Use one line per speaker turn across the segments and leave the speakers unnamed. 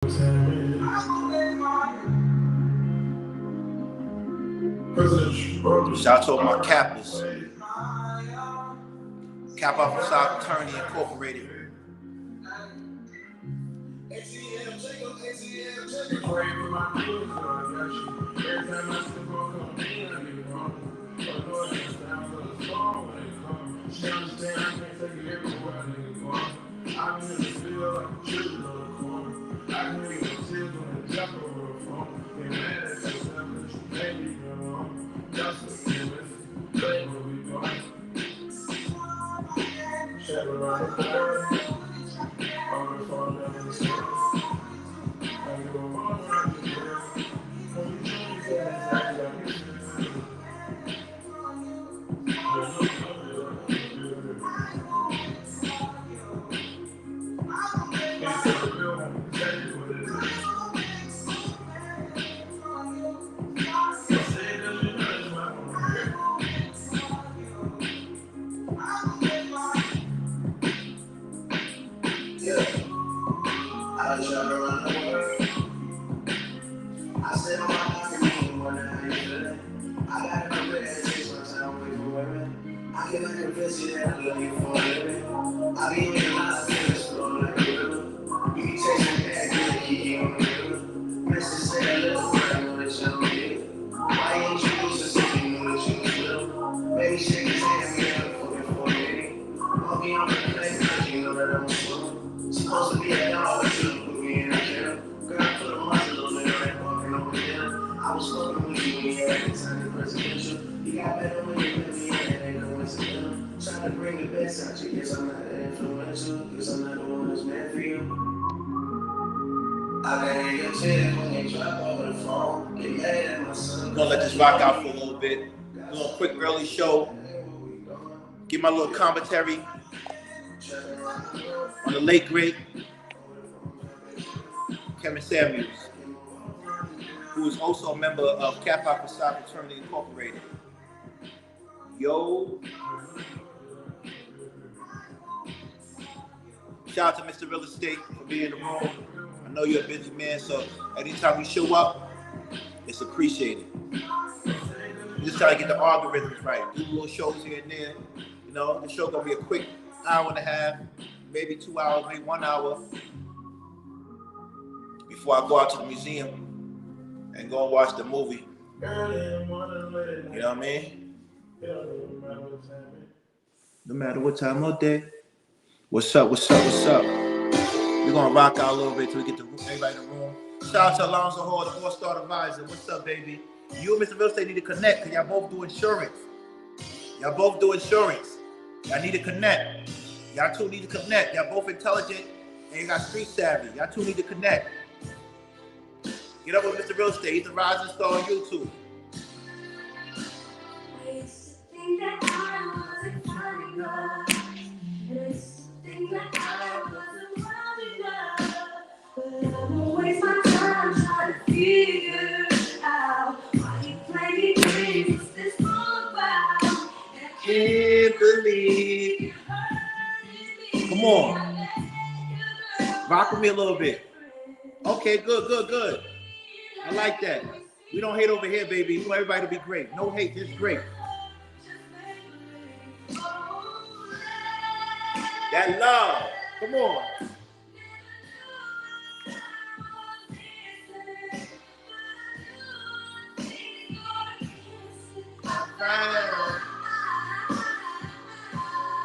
Shout out to all my cappers. Kappa Alpha Psi Fraternity Incorporated. I'm gonna let this rock out for a little bit. A little quick early show. Give my little commentary on the late great Kevin Samuels, who is also a member of Kappa Alpha Psi Fraternity Incorporated. Yo. Shout out to Mr. Real Estate for being in the room. I know you're a busy man, so anytime you show up, it's appreciated. I'm just trying to get the algorithms right. Do little shows here and there. You know, the show gonna be a quick hour and a half, maybe 2 hours, maybe 1 hour before I go out to the museum and go and watch the movie. You know what I mean? No matter what time of day. What's up? What's up? What's up? We're gonna rock out a little bit till we get everybody in the room. Shout out to Alonzo Hall, the All-Star Advisor. What's up, baby? You and Mr. Real Estate need to connect because y'all both do insurance. Y'all both do insurance. Y'all need to connect. Y'all two need to connect. Y'all both intelligent and you got street savvy. Y'all two need to connect. Get up with Mr. Real Estate. He's a rising star on YouTube.
Waste my time trying to figure out why you play games. What's this all about?
I can't believe. Come on. Rock with me a little bit. Okay, good. I like that. We don't hate over here, baby. We want everybody to be great. No hate, just great. That love. Come on.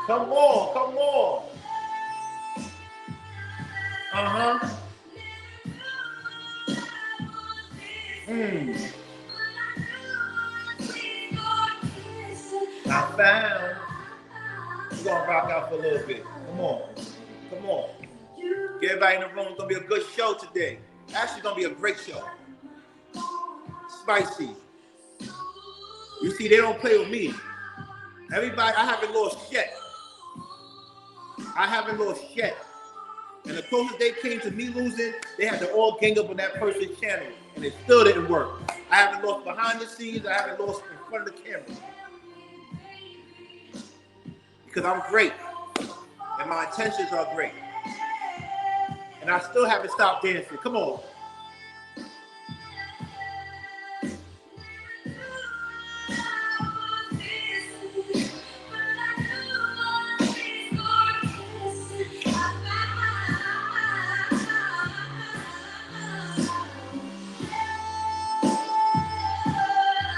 Come on. I found. We're gonna rock out for a little bit. Come on. Get everybody in the room. It's gonna be a good show today. Actually, it's gonna be a great show. Spicy. You see, they don't play with me. Everybody, I haven't lost yet. And the closest they came to me losing, they had to all gang up on that person's channel, and it still didn't work. I haven't lost behind the scenes. I haven't lost in front of the camera. Because I'm great, and my intentions are great. And I still haven't stopped dancing. Come on.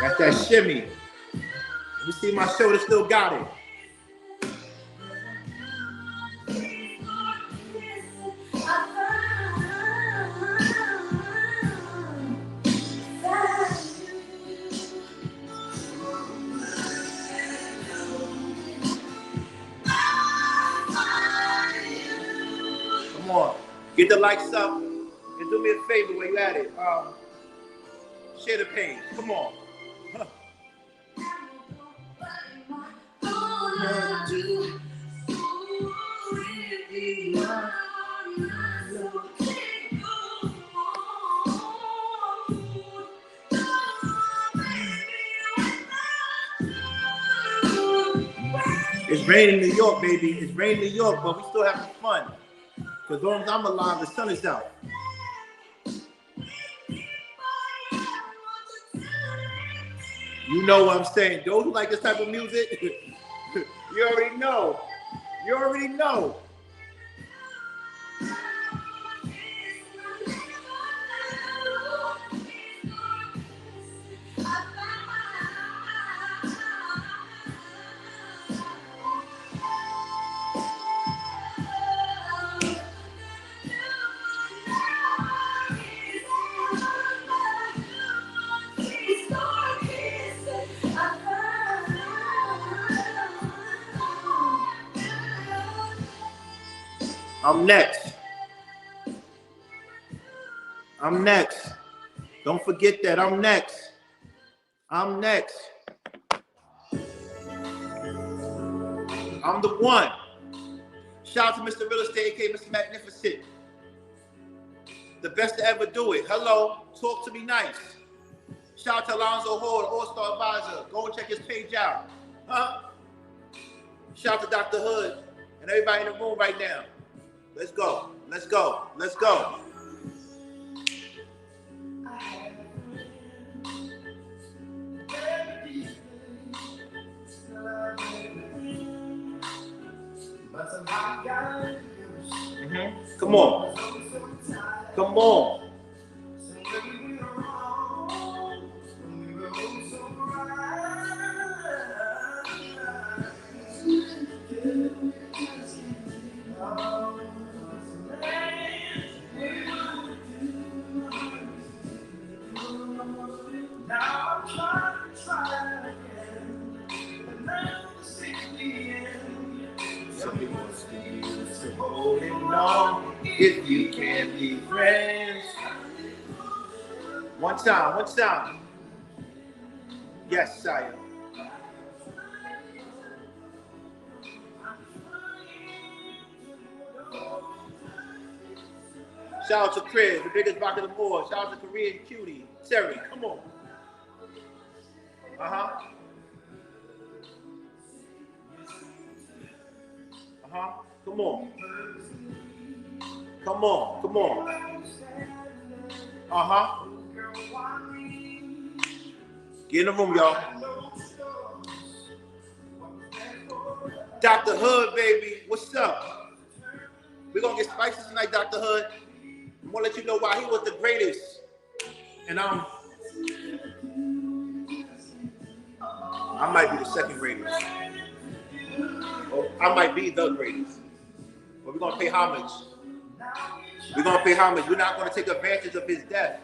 That's that shimmy. You see my shoulder still got it. Come on. Get the likes up. And do me a favor while you at it. Share the page. Come on. Huh. It's raining in New York, baby. It's raining in New York, but we still having fun. Because as long as I'm alive, the sun is out. You know what I'm saying. Those who like this type of music, you already know. You already know. I'm next. I'm next. Don't forget that. I'm next. I'm next. I'm the one. Shout out to Mr. Real Estate, aka Mr. Magnificent. The best to ever do it. Hello. Talk to me nice. Shout out to Alonzo Hall, All-Star Advisor. Go and check his page out. Huh? Shout out to Dr. Hood and everybody in the room right now. Let's go. Let's go. Let's go. Mm-hmm. Come on. Come on. Now I'm trying to try again, but now it's the end. Some people still holding on if you can't be friends. One time, one time. Yes, sire. Shout out to Chris, the biggest rock of the board. Shout out to Korean Cutie. Terry, come on. Uh-huh. Uh-huh. Come on. Come on. Come on. Uh-huh. Get in the room, y'all. Dr. Hood, baby. What's up? We're going to get spicy tonight, Dr. Hood. I'm going to let you know why he was the greatest. And I might be the second greatest. Or I might be the greatest. But we're going to pay homage. We're going to pay homage. We're not going to take advantage of his death.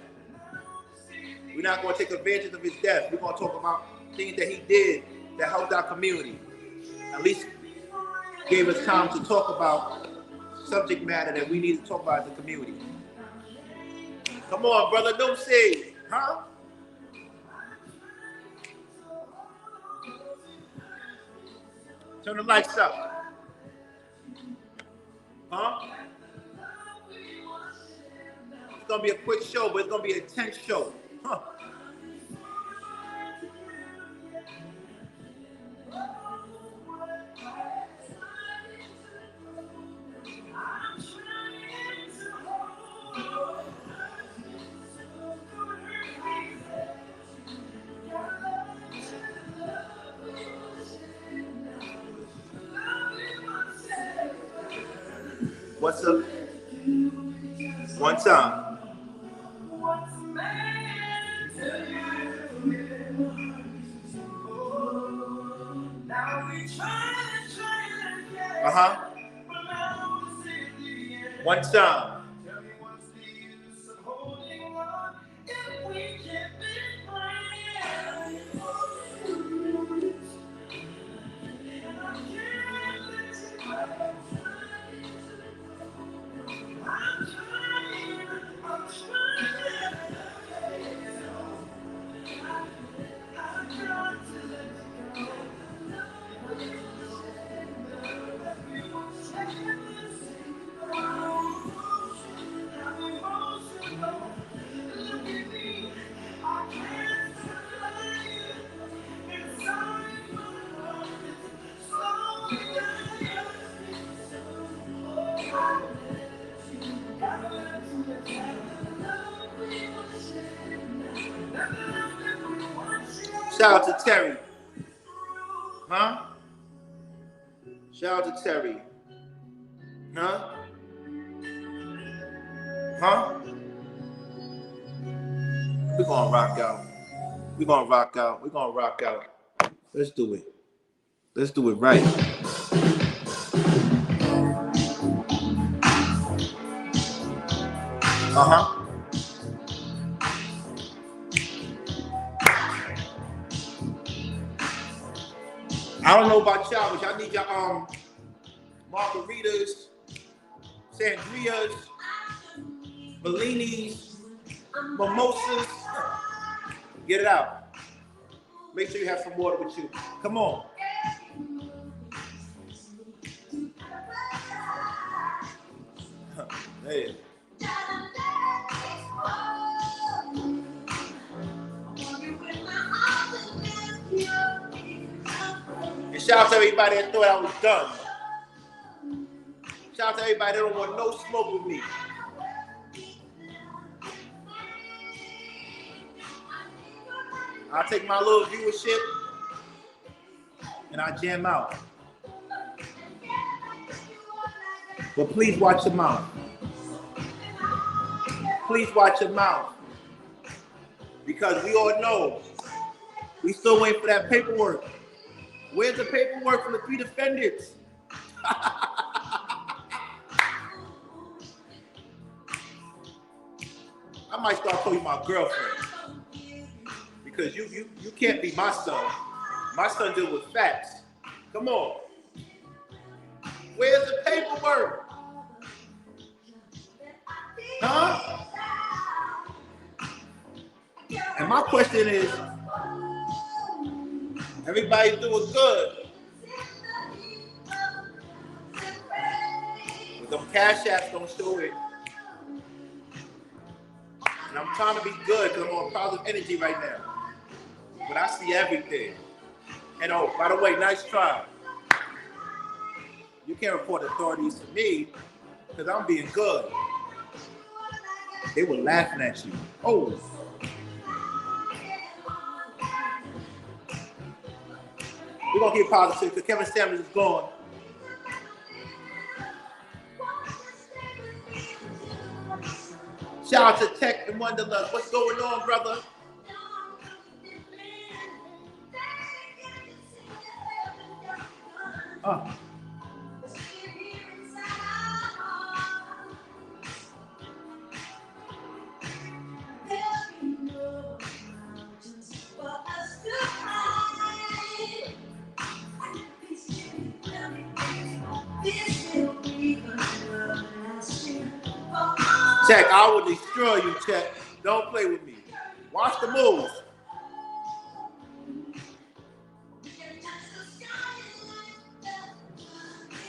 We're not going to take advantage of his death. We're going to talk about things that he did that helped our community. At least gave us time to talk about subject matter that we need to talk about as a community. Come on, brother, don't say, huh? Turn the lights up. Huh? It's going to be a quick show, but it's going to be an intense show. Huh? What's up? One time. Uh-huh. One time. Shout out to Terry. Huh? Shout out to Terry. Huh? Huh? We're gonna rock out. We're gonna rock out. We're gonna rock out. Let's do it. Let's do it right. Uh-huh. I don't know about y'all, but y'all need your margaritas, sangrias, bellinis, mimosas. Get it out. Make sure you have some water with you. Come on. Hey. And shout out to everybody that thought I was done. Shout out to everybody that don't want no smoke with me. I'll take my little viewership and I jam out. But please watch your mouth. Please watch your mouth. Because we all know we still waiting for that paperwork. Where's the paperwork for the 3 defendants? I might start calling you my girlfriend. Because you can't be my son. My son deals with facts. Come on. Where's the paperwork? Huh? And my question is, everybody doing good. But them cash apps don't show it. And I'm trying to be good because I'm on positive energy right now. But I see everything. And oh, by the way, nice try. You can't report authorities to me because I'm being good. They were laughing at you. Oh. We're going to get positive because Kevin Samuels is gone. Shout out to Tech and Wonderlust. What's going on, brother? Check, I will destroy you, Check. Don't play with me. Watch the moves.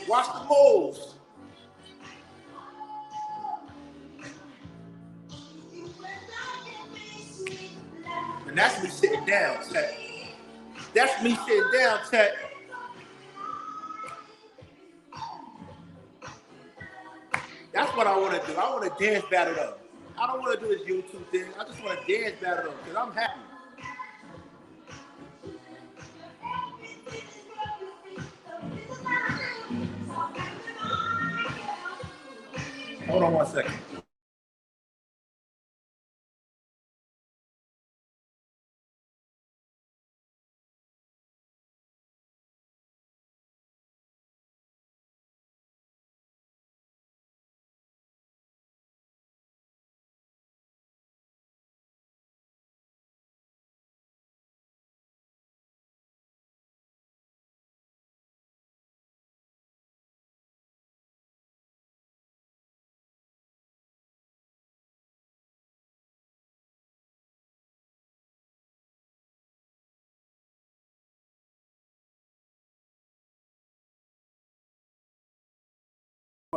Watch the moves. And that's me sitting down, Check. That's me sitting down, Check. That's what I want to do. I want to dance battle them. I don't want to do this YouTube thing. I just want to dance battle them because I'm happy. Hold on 1 second.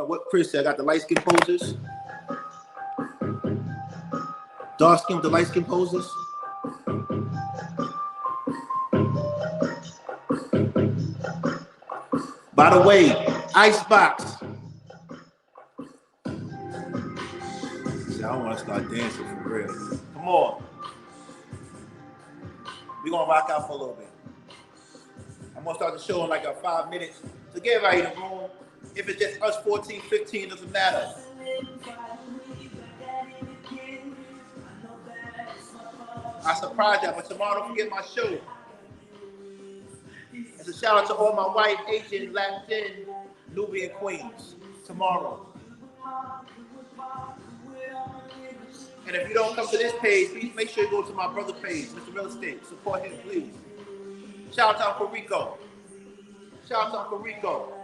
What Chris said, I got the light skin poses. Dark skin with the light skin poses. By the way, Icebox. See, I don't want to start dancing for real. Come on. We're going to rock out for a little bit. I'm going to start the show in like 5 minutes. So get everybody in the room. If it's just us 14, 15, it doesn't matter. I surprised you, but tomorrow don't forget my show. It's a shout out to all my white, Asian, Latin, Nubian queens. Tomorrow. And if you don't come to this page, please make sure you go to my brother page, Mr. Real Estate. Support him, please. Shout out to Uncle Rico. Shout out to Uncle Rico.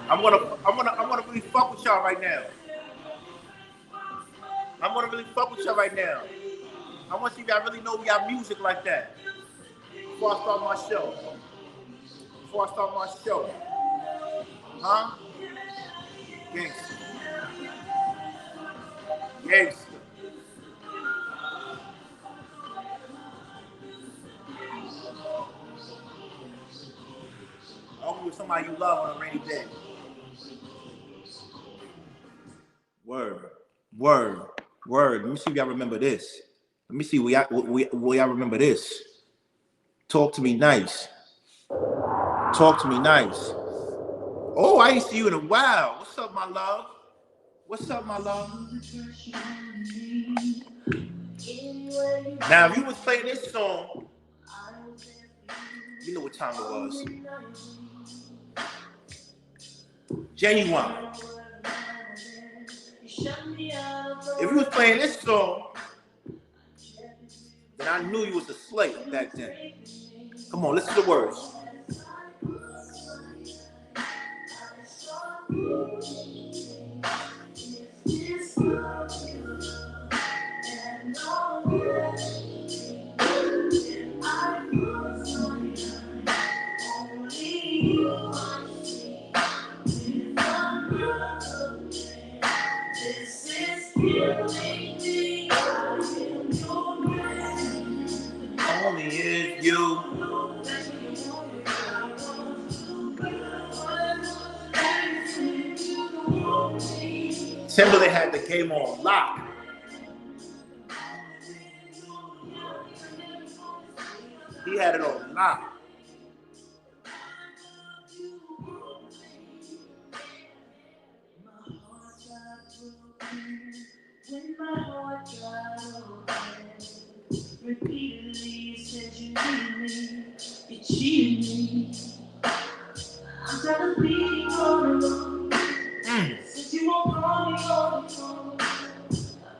I'm gonna really fuck with y'all right now. I'm gonna really fuck with y'all right now. I want to see if y'all really know we got music like that. Before I start my show. Huh? Gangster. Only with somebody you love on a rainy day. Word. Let me see if y'all remember this. Let me see. Will y'all remember this? Talk to me nice. Talk to me nice. Oh, I ain't see you in a while. What's up, my love? What's up, my love? Now, if you was playing this song, you know what time it was. Genuine. If you was playing this song, then I knew you was a slave back then. Come on, listen to the words. Only is you. Timberlake had the game on lock. He had it on lock. When my heart dried away, repeatedly said you need me, you cheated me. I'm tired of being all alone. Since you won't call me on the phone,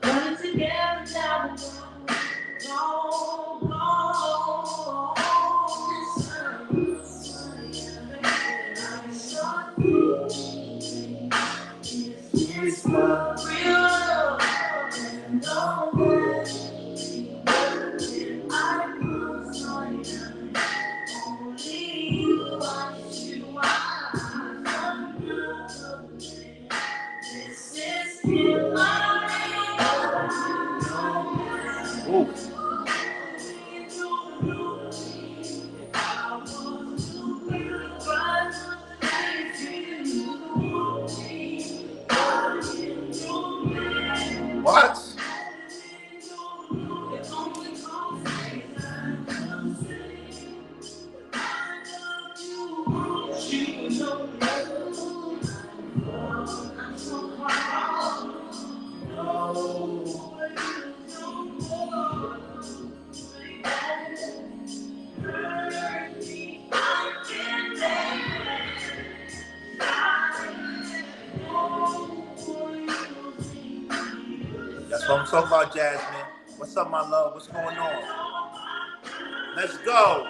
got it together now and gone, gone. It's my real love and all that I was on you. Only you are. This is still my real. What? That's what I'm talking about, Jasmine. What's up, my love? What's going on? Let's go.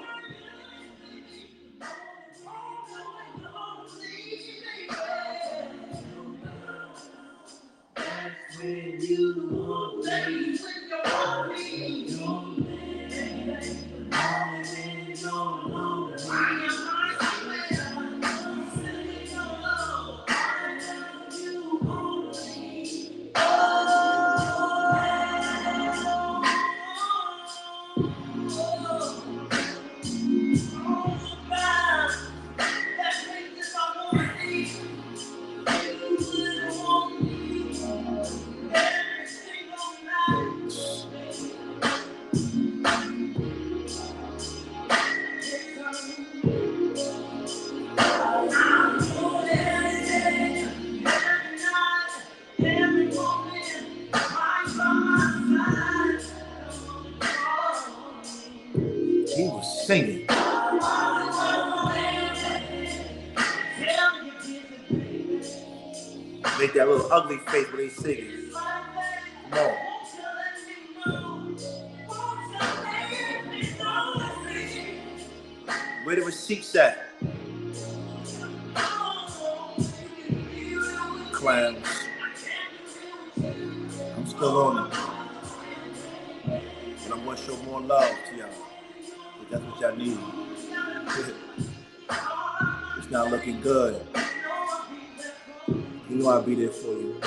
He was singing. Make that little ugly face when they singing. Come on. Where the receipts at? Clowns. I'm still on it. But I'm going to show more love to y'all. That's what y'all need. It's not looking good. You know I'll be there for you.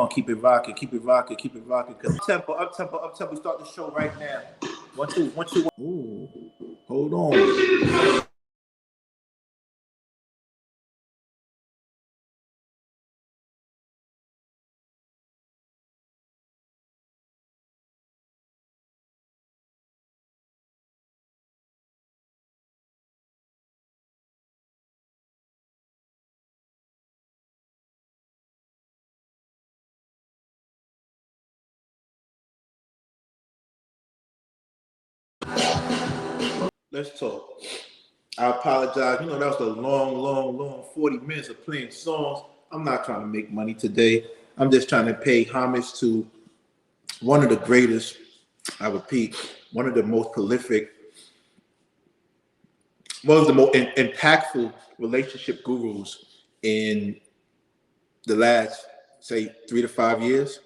gonna keep it rocking, keep it rocking, keep it rocking. Cause up tempo, up tempo. Start the show right now. 1 2 1 2 1. Ooh, hold on. Let's talk. I apologize. You know, that was a long 40 minutes of playing songs. I'm not trying to make money today. I'm just trying to pay homage to one of the greatest, I repeat, one of the most prolific, one of the most impactful relationship gurus in the last, say, 3 to 5 years.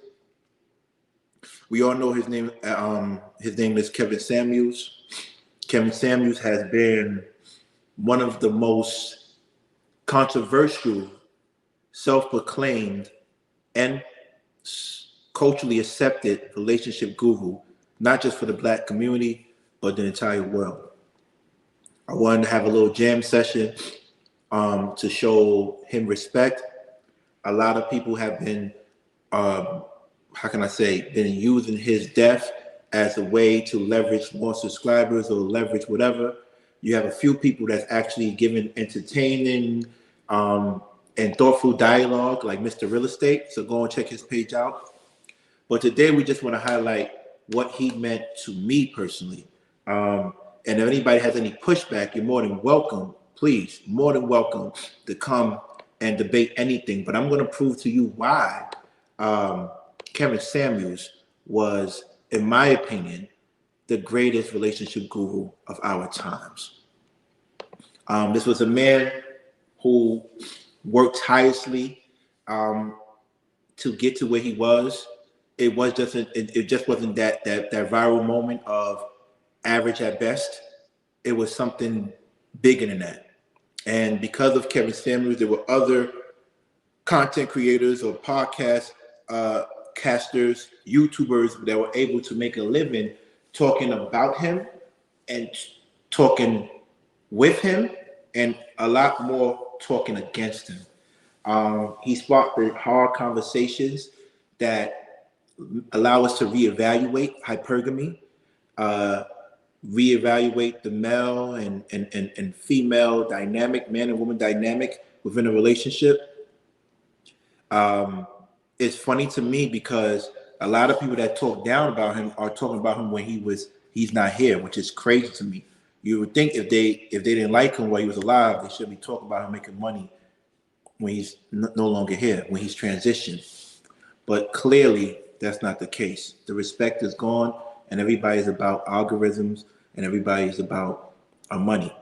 We all know his name. His name is Kevin Samuels. Kevin Samuels has been one of the most controversial, self-proclaimed, and culturally accepted relationship guru, not just for the Black community, but the entire world. I wanted to have a little jam session to show him respect. A lot of people have been, how can I say, been using his death as a way to leverage more subscribers or leverage whatever. You have a few people that's actually giving entertaining and thoughtful dialogue, like Mr. Real Estate. So go and check his page out. But today we just want to highlight what he meant to me personally. And if anybody has any pushback, you're more than welcome, please, more than welcome to come and debate anything. But I'm going to prove to you why Kevin Samuels was, in my opinion, the greatest relationship guru of our times. This was a man who worked tirelessly to get to where he was. It just wasn't that viral moment of average at best. It was something bigger than that. And because of Kevin Samuels, there were other content creators or podcast casters, YouTubers that were able to make a living talking about him and talking with him, and a lot more talking against him. He sparked the hard conversations that allow us to reevaluate hypergamy, reevaluate the male and female dynamic, man and woman dynamic within a relationship. It's funny to me because a lot of people that talk down about him are talking about him when he's not here, which is crazy to me. You would think if they didn't like him while he was alive, they should be talking about him making money when he's no longer here, when he's transitioned. But clearly, that's not the case. The respect is gone, and everybody's about algorithms, and everybody's about our money.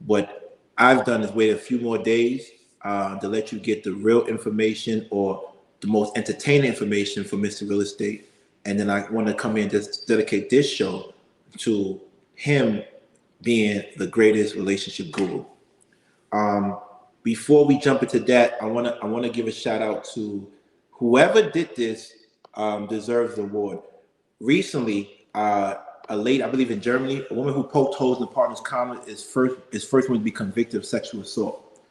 What I've done is wait a few more days to let you get the real information or the most entertaining information from Mr. Real Estate. And then I want to come in and just dedicate this show to him being the greatest relationship guru. Before we jump into that, I want to give a shout out to whoever did this. Deserves the award. Recently, a lady, I believe in Germany, a woman who poked holes in the partner's comment is first one to be convicted of sexual assault.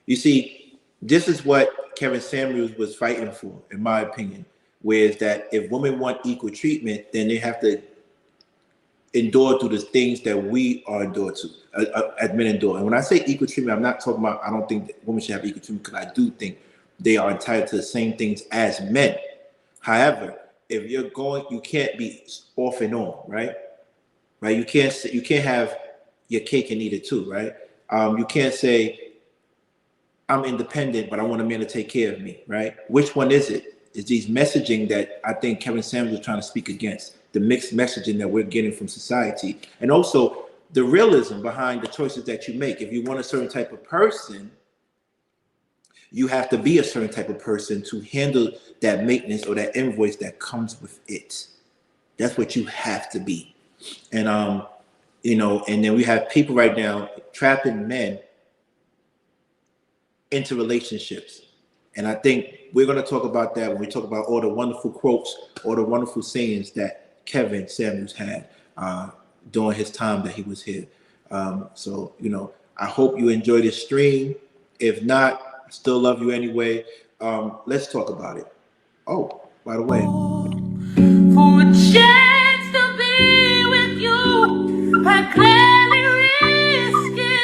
You see, this is what Kevin Samuels was fighting for, in my opinion, whereas that if women want equal treatment, then they have to endure through the things that we are endured to, as men endure. And when I say equal treatment, I'm not talking about, I don't think that women should have equal treatment, because I do think they are entitled to the same things as men. However, if you're going, you can't be off and on, right? Right? You can't have your cake and eat it too, right? You can't say, I'm independent, but I want a man to take care of me, right? Which one is it? It's these messaging that I think Kevin Samuels is trying to speak against, the mixed messaging that we're getting from society. And also the realism behind the choices that you make. If you want a certain type of person, you have to be a certain type of person to handle that maintenance or that invoice that comes with it. That's what you have to be. And and then we have people right now trapping men into relationships. And I think we're going to talk about that when we talk about all the wonderful quotes, all the wonderful sayings that Kevin Samuels had during his time that he was here. So, I hope you enjoy this stream. If not, I still love you anyway. Let's talk about it. Oh, by the way.
For a chance to be with you, I gladly risk it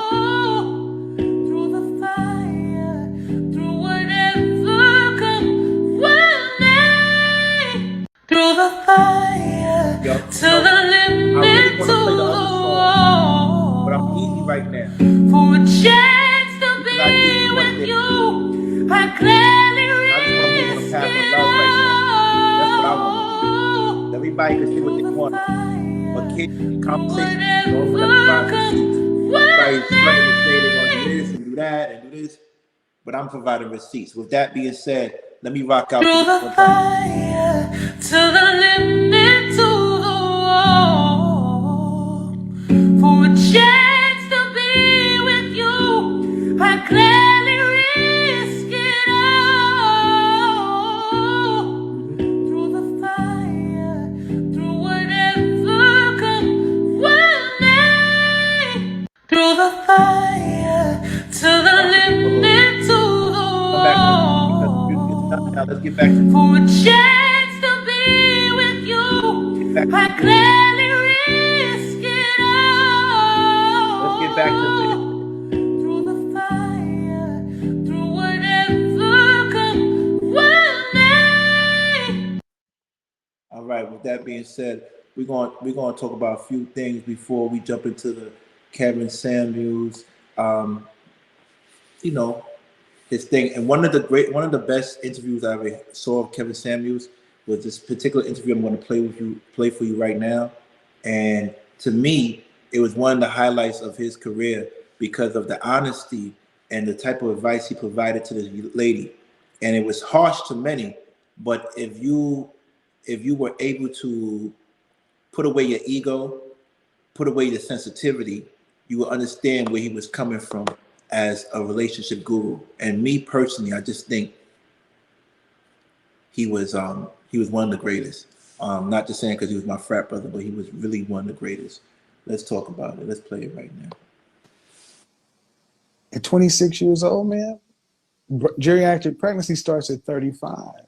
all. Through the fire, through whatever comes my way. Through the fire, to the limit, to the wall.
But I'm easy right now.
For a chance to be with you, I gladly risk it all.
Everybody can see what they want. But kids, conversation, everybody's trying to say they're going to do this and do that and do this. But I'm providing receipts. With that being said, let me rock out.
Through the fire, to the limit, to the wall. For a chance to be with you, I gladly risk it all. Through the fire, through whatever comes my way. Through the fire, to the limit, to the wall.
Now let's get back to
For a chance to be with you, I gladly risk it all.
Let's get back to
Through the fire, through whatever comes my way.
All right. With that being said, we're going to talk about a few things before we jump into the Kevin Samuels. His thing, and one of the best interviews I ever saw of Kevin Samuels was this particular interview I'm going to play for you right now. And to me, it was one of the highlights of his career because of the honesty and the type of advice he provided to the lady. And it was harsh to many, but if you were able to put away your ego, put away the sensitivity, you will understand where he was coming from as a relationship guru. And me personally, I just think he was one of the greatest. Not just saying because he was my frat brother, but he was really one of the greatest. Let's talk about it. Let's play it right now.
At 26 years old, man, geriatric pregnancy starts at 35.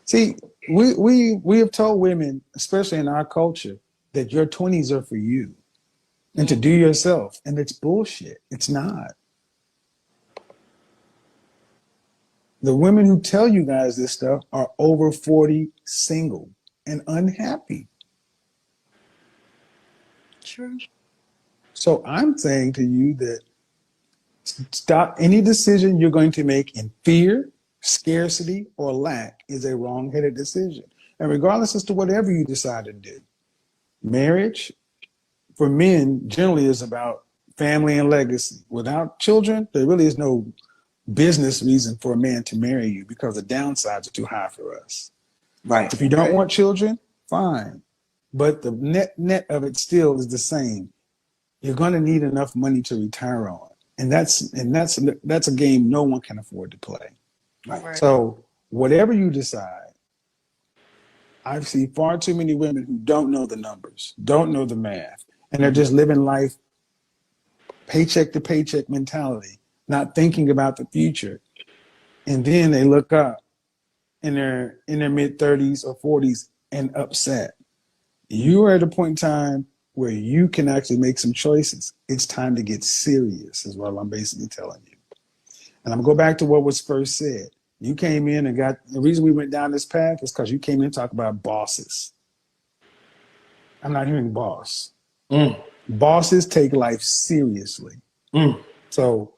See, we have told women, especially in our culture, that your 20s are for you and to do yourself. And it's bullshit. It's not. The women who tell you guys this stuff are over 40, single, and unhappy.
True.
So I'm saying to you that stop any decision you're going to make in fear, scarcity, or lack is a wrong-headed decision. And regardless as to whatever you decide to do, marriage for men generally is about family and legacy. Without children, there really is no business reason for a man to marry you because the downsides are too high for us.
Right.
If you don't want children, fine. But the net of it still is the same. You're going to need enough money to retire on. And that's a game no one can afford to play.
Right.
So whatever you decide, I see far too many women who don't know the numbers, don't know the math, and they're just living life paycheck to paycheck mentality, not thinking about the future. And then they look up in their mid 30s or 40s and upset. You are at a point in time where you can actually make some choices. It's time to get serious is what I'm basically telling you. And I'm going to go back to what was first said. You came in and the reason we went down this path is because you came in and talked about bosses. I'm not hearing boss. Bosses take life seriously. So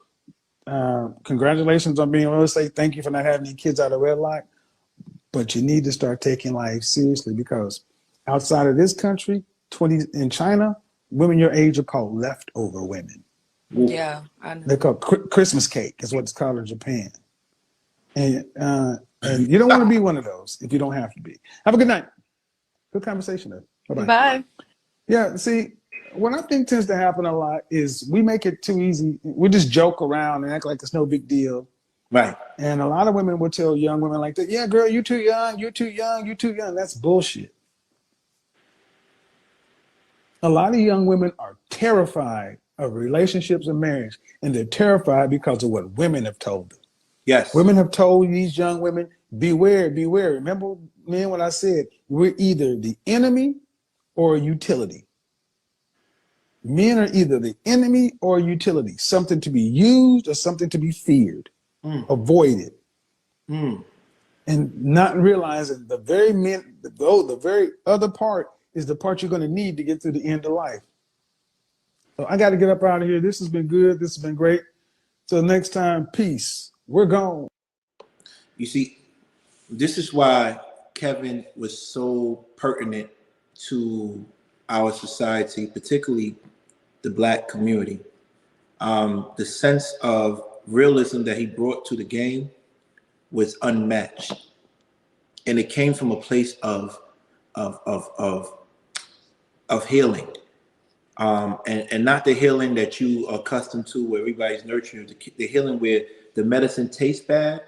congratulations on being able to say thank you for not having any kids out of wedlock, but you need to start taking life seriously because outside of this country, in China, women your age are called leftover women.
Yeah, I know.
They're called Christmas cake is what it's called in Japan. And you don't want to be one of those if you don't have to be. Have a good night. Good conversation though. Bye-bye.
Bye.
Yeah, see, what I think tends to happen a lot is we make it too easy. We just joke around and act like it's no big deal.
Right.
And a lot of women will tell young women like that, yeah, girl, you too young, you too young, you too young. That's bullshit. A lot of young women are terrified of relationships and marriage, and they're terrified because of what women have told them.
Yes.
Women have told these young women, beware, beware. Remember, man, what I said, we're either the enemy or a utility. Men are either the enemy or a utility, something to be used or something to be feared, avoided, and not realizing the very other part is the part you're going to need to get through the end of life. So I got to get up out of here. This has been good. This has been great. Till next time, peace. We're gone.
You see, this is why Kevin was so pertinent to our society, particularly the Black community. The sense of realism that he brought to the game was unmatched, and it came from a place of healing, and not the healing that you are accustomed to, where everybody's nurturing. The healing where the medicine tastes bad,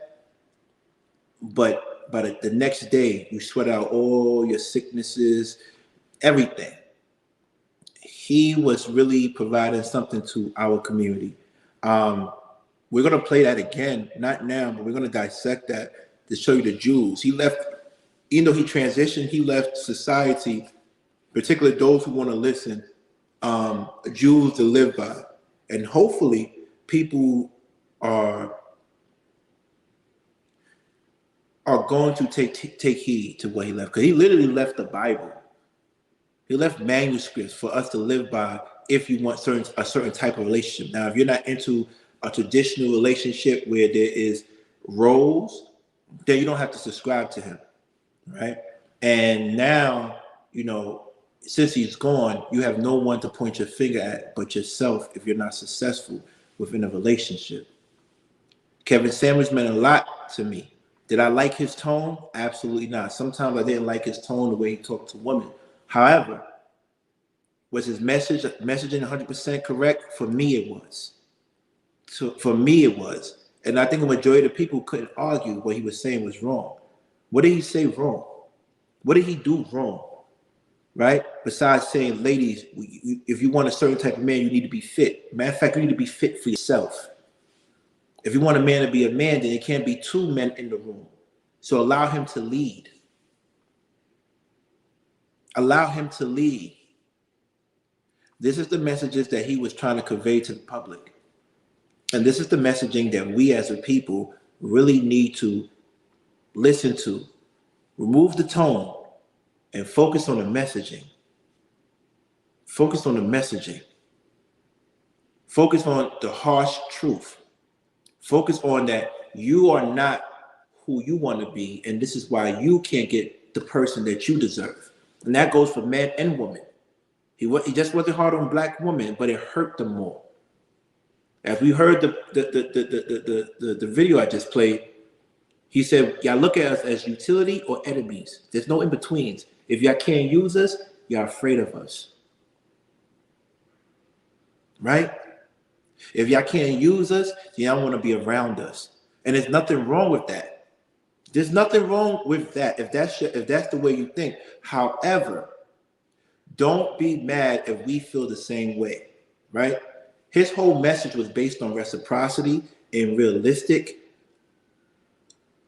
but the next day you sweat out all your sicknesses, everything. He was really providing something to our community. We're going to play that again, not now, but we're going to dissect that to show you the jewels. He left, even though he transitioned, he left society, particularly those who want to listen, jewels to live by. And hopefully people are going to take heed to what he left. Because he literally left the Bible. He left manuscripts for us to live by if you want a certain type of relationship. Now, if you're not into a traditional relationship where there is roles, then you don't have to subscribe to him, right? And now, since he's gone, you have no one to point your finger at but yourself if you're not successful within a relationship. Kevin Samuels meant a lot to me. Did I like his tone? Absolutely not. Sometimes I didn't like his tone, the way he talked to women. However, was his messaging 100% correct? For me, it was. So for me, it was. And I think a majority of people couldn't argue what he was saying was wrong. What did he say wrong? What did he do wrong? Right? Besides saying, ladies, if you want a certain type of man, you need to be fit. Matter of fact, you need to be fit for yourself. If you want a man to be a man, then it can't be two men in the room. So allow him to lead. Allow him to lead. This is the messages that he was trying to convey to the public. And this is the messaging that we as a people really need to listen to. Remove the tone and focus on the messaging. Focus on the messaging. Focus on the harsh truth. Focus on that you are not who you want to be, and this is why you can't get the person that you deserve. And that goes for men and women. He just wasn't hard on Black women, but it hurt them more. As we heard the video I just played, he said, y'all look at us as utility or enemies. There's no in-betweens. If y'all can't use us, y'all afraid of us. Right? If y'all can't use us, y'all want to be around us. And there's nothing wrong with that. There's nothing wrong with that if that's the way you think. However, don't be mad if we feel the same way, right? His whole message was based on reciprocity and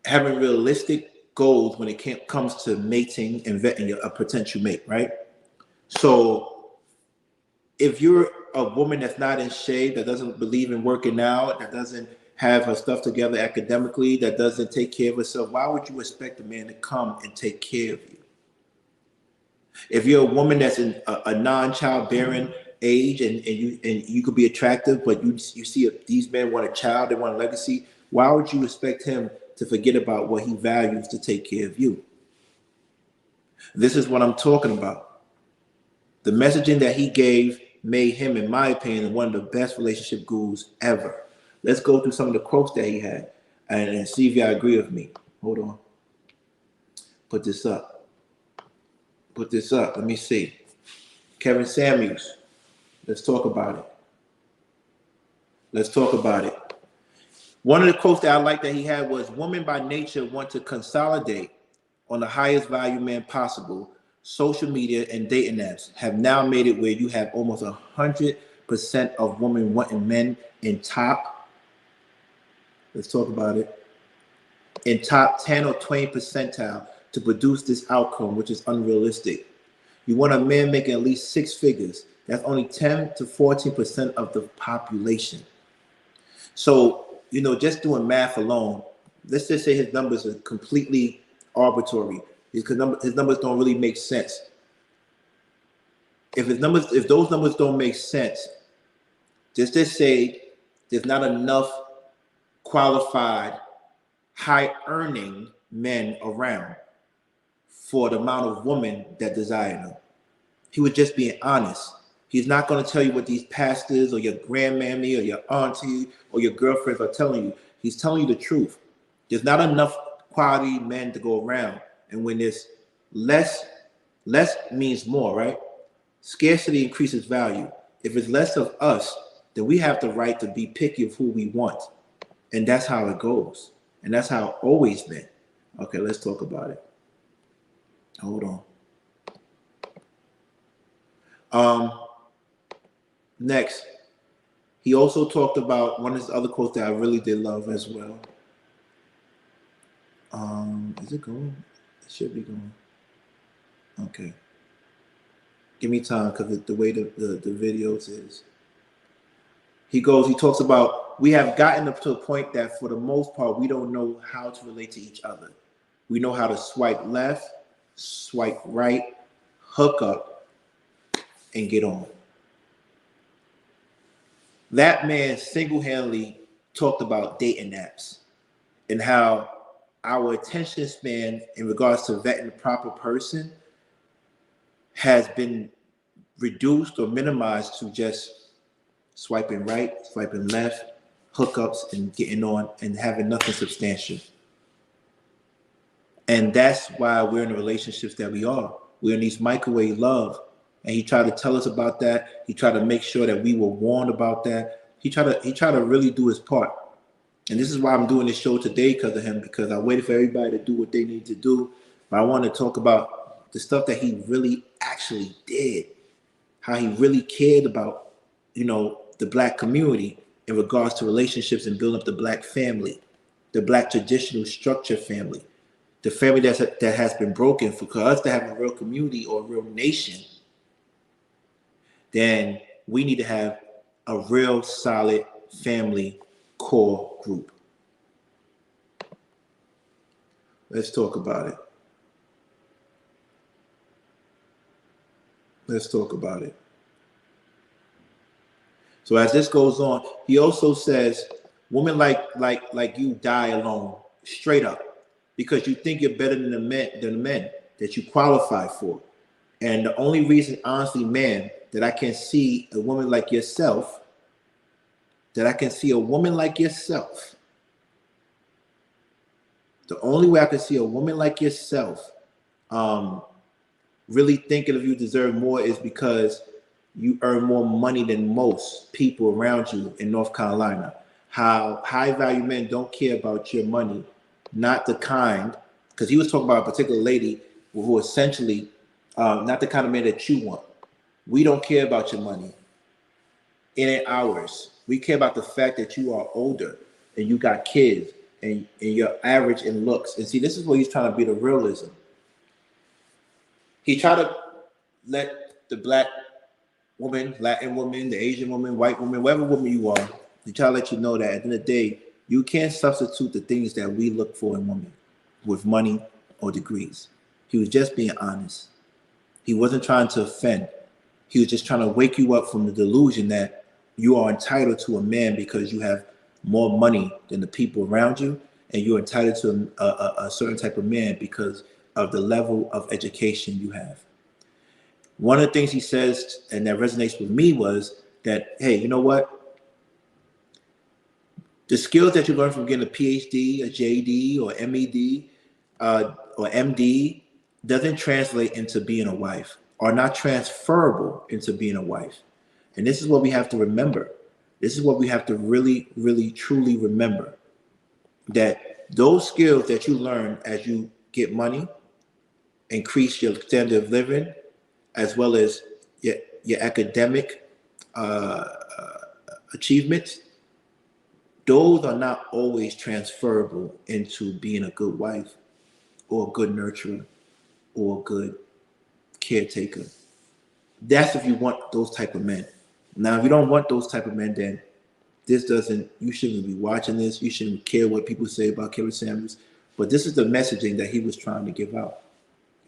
having realistic goals when it comes to mating and vetting a potential mate, right? So if you're a woman that's not in shape, that doesn't believe in working out, that doesn't have her stuff together academically, that doesn't take care of herself, why would you expect a man to come and take care of you? If you're a woman that's in a non-childbearing age and you could be attractive, but you see these men want a child, they want a legacy, why would you expect him to forget about what he values to take care of you? This is what I'm talking about. The messaging that he gave made him, in my opinion, one of the best relationship gurus ever. Let's go through some of the quotes that he had and see if y'all agree with me. Hold on. Put this up. Let me see. Kevin Samuels. Let's talk about it. Let's talk about it. One of the quotes that I like that he had was, women by nature want to consolidate on the highest value man possible. Social media and dating apps have now made it where you have almost 100% of women wanting men in top. Let's talk about it. In top 10 or 20 percentile to produce this outcome, which is unrealistic. You want a man making at least 6 figures. That's only 10 to 14% of the population. So, you know, just doing math alone, let's just say his numbers are completely arbitrary. His numbers don't really make sense. If those numbers don't make sense, just say there's not enough qualified, high-earning men around for the amount of women that desire them. He was just being honest. He's not going to tell you what these pastors or your grandmammy or your auntie or your girlfriends are telling you. He's telling you the truth. There's not enough quality men to go around. And when there's less means more, right? Scarcity increases value. If it's less of us, then we have the right to be picky of who we want. And that's how it goes. And that's how it's always been. Okay, let's talk about it. Hold on. Next, he also talked about one of his other quotes that I really did love as well. Is it going? It should be going. Okay. Give me time because the way the videos is. He talks about, we have gotten up to a point that for the most part, we don't know how to relate to each other. We know how to swipe left, swipe right, hook up, and get on. That man single-handedly talked about dating apps and how our attention span in regards to vetting the proper person has been reduced or minimized to just swiping right, swiping left, hookups, and getting on and having nothing substantial. And that's why we're in the relationships that we are. We're in these microwave love. And he tried to tell us about that. He tried to make sure that we were warned about that. He tried to really do his part. And this is why I'm doing this show today, because of him, because I waited for everybody to do what they need to do. But I want to talk about the stuff that he really actually did, how he really cared about, you know, the Black community in regards to relationships and building up the Black family, the Black traditional structure family, the family that has been broken. For us to have a real community or a real nation, then we need to have a real solid family core group. Let's talk about it. Let's talk about it. So as this goes on, he also says, women like you die alone, straight up, because you think you're better than the men that you qualify for. And the only reason, honestly, man, that I can see a woman like yourself, the only way I can see a woman like yourself really thinking of you deserve more is because you earn more money than most people around you in North Carolina. How high value men don't care about your money, not the kind, because he was talking about a particular lady who essentially not the kind of man that you want. We don't care about your money. It ain't ours. We care about the fact that you are older and you got kids and you're average in looks. And see, this is where he's trying to be the realism. He tried to let the Black woman, Latin woman, the Asian woman, white woman, whatever woman you are, he try to let you know that at the end of the day, you can't substitute the things that we look for in women with money or degrees. He was just being honest. He wasn't trying to offend. He was just trying to wake you up from the delusion that you are entitled to a man because you have more money than the people around you, and you're entitled to a certain type of man because of the level of education you have. One of the things he says, and that resonates with me, was that, hey, you know what? The skills that you learn from getting a PhD, a JD, or MED, or MD doesn't translate into being a wife, or not transferable into being a wife. And this is what we have to remember. This is what we have to really, really, truly remember. That those skills that you learn as you get money, increase your standard of living, as well as your academic achievements, those are not always transferable into being a good wife or a good nurturer or a good caretaker. That's if you want those type of men. Now, if you don't want those type of men, then you shouldn't be watching this. You shouldn't care what people say about Kevin Samuels. But this is the messaging that he was trying to give out.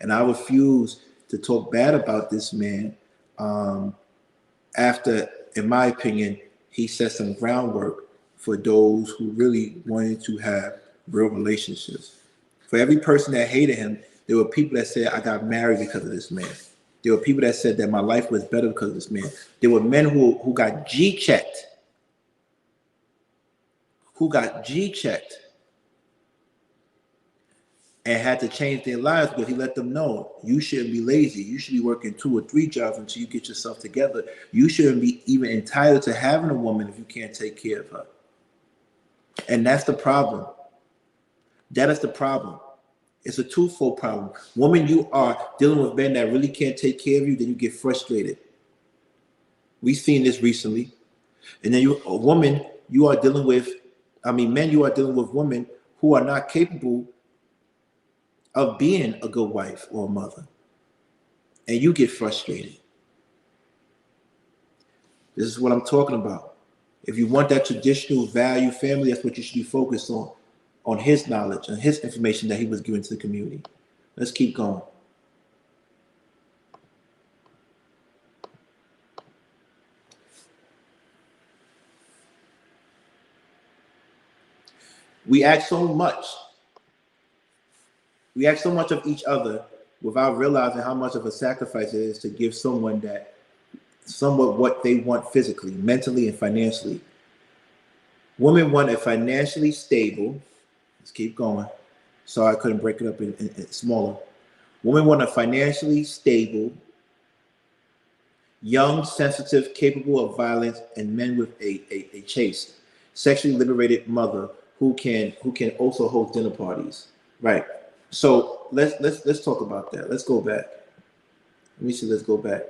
And I refuse to talk bad about this man after, in my opinion, he set some groundwork for those who really wanted to have real relationships. For every person that hated him, there were people that said, I got married because of this man. There were people that said that my life was better because of this man. There were men who got G-checked. And had to change their lives because he let them know you shouldn't be lazy. You should be working 2 or 3 jobs until you get yourself together. You shouldn't be even entitled to having a woman if you can't take care of her. And that's the problem. That is the problem. It's a twofold problem. Woman, you are dealing with men that really can't take care of you, then you get frustrated. We've seen this recently. And then men, you are dealing with women who are not capable of being a good wife or a mother. And you get frustrated. This is what I'm talking about. If you want that traditional value family, that's what you should be focused on his knowledge and his information that he was giving to the community. Let's keep going. We ask so much of each other without realizing how much of a sacrifice it is to give someone that somewhat what they want physically, mentally, and financially. Women want a financially stable, let's keep going. Sorry, I couldn't break it up in smaller. Women want a financially stable, young, sensitive, capable of violence, and men with a chaste, sexually liberated mother who can also host dinner parties. Right. So let's talk about that. Let's go back. Let me see. Let's go back.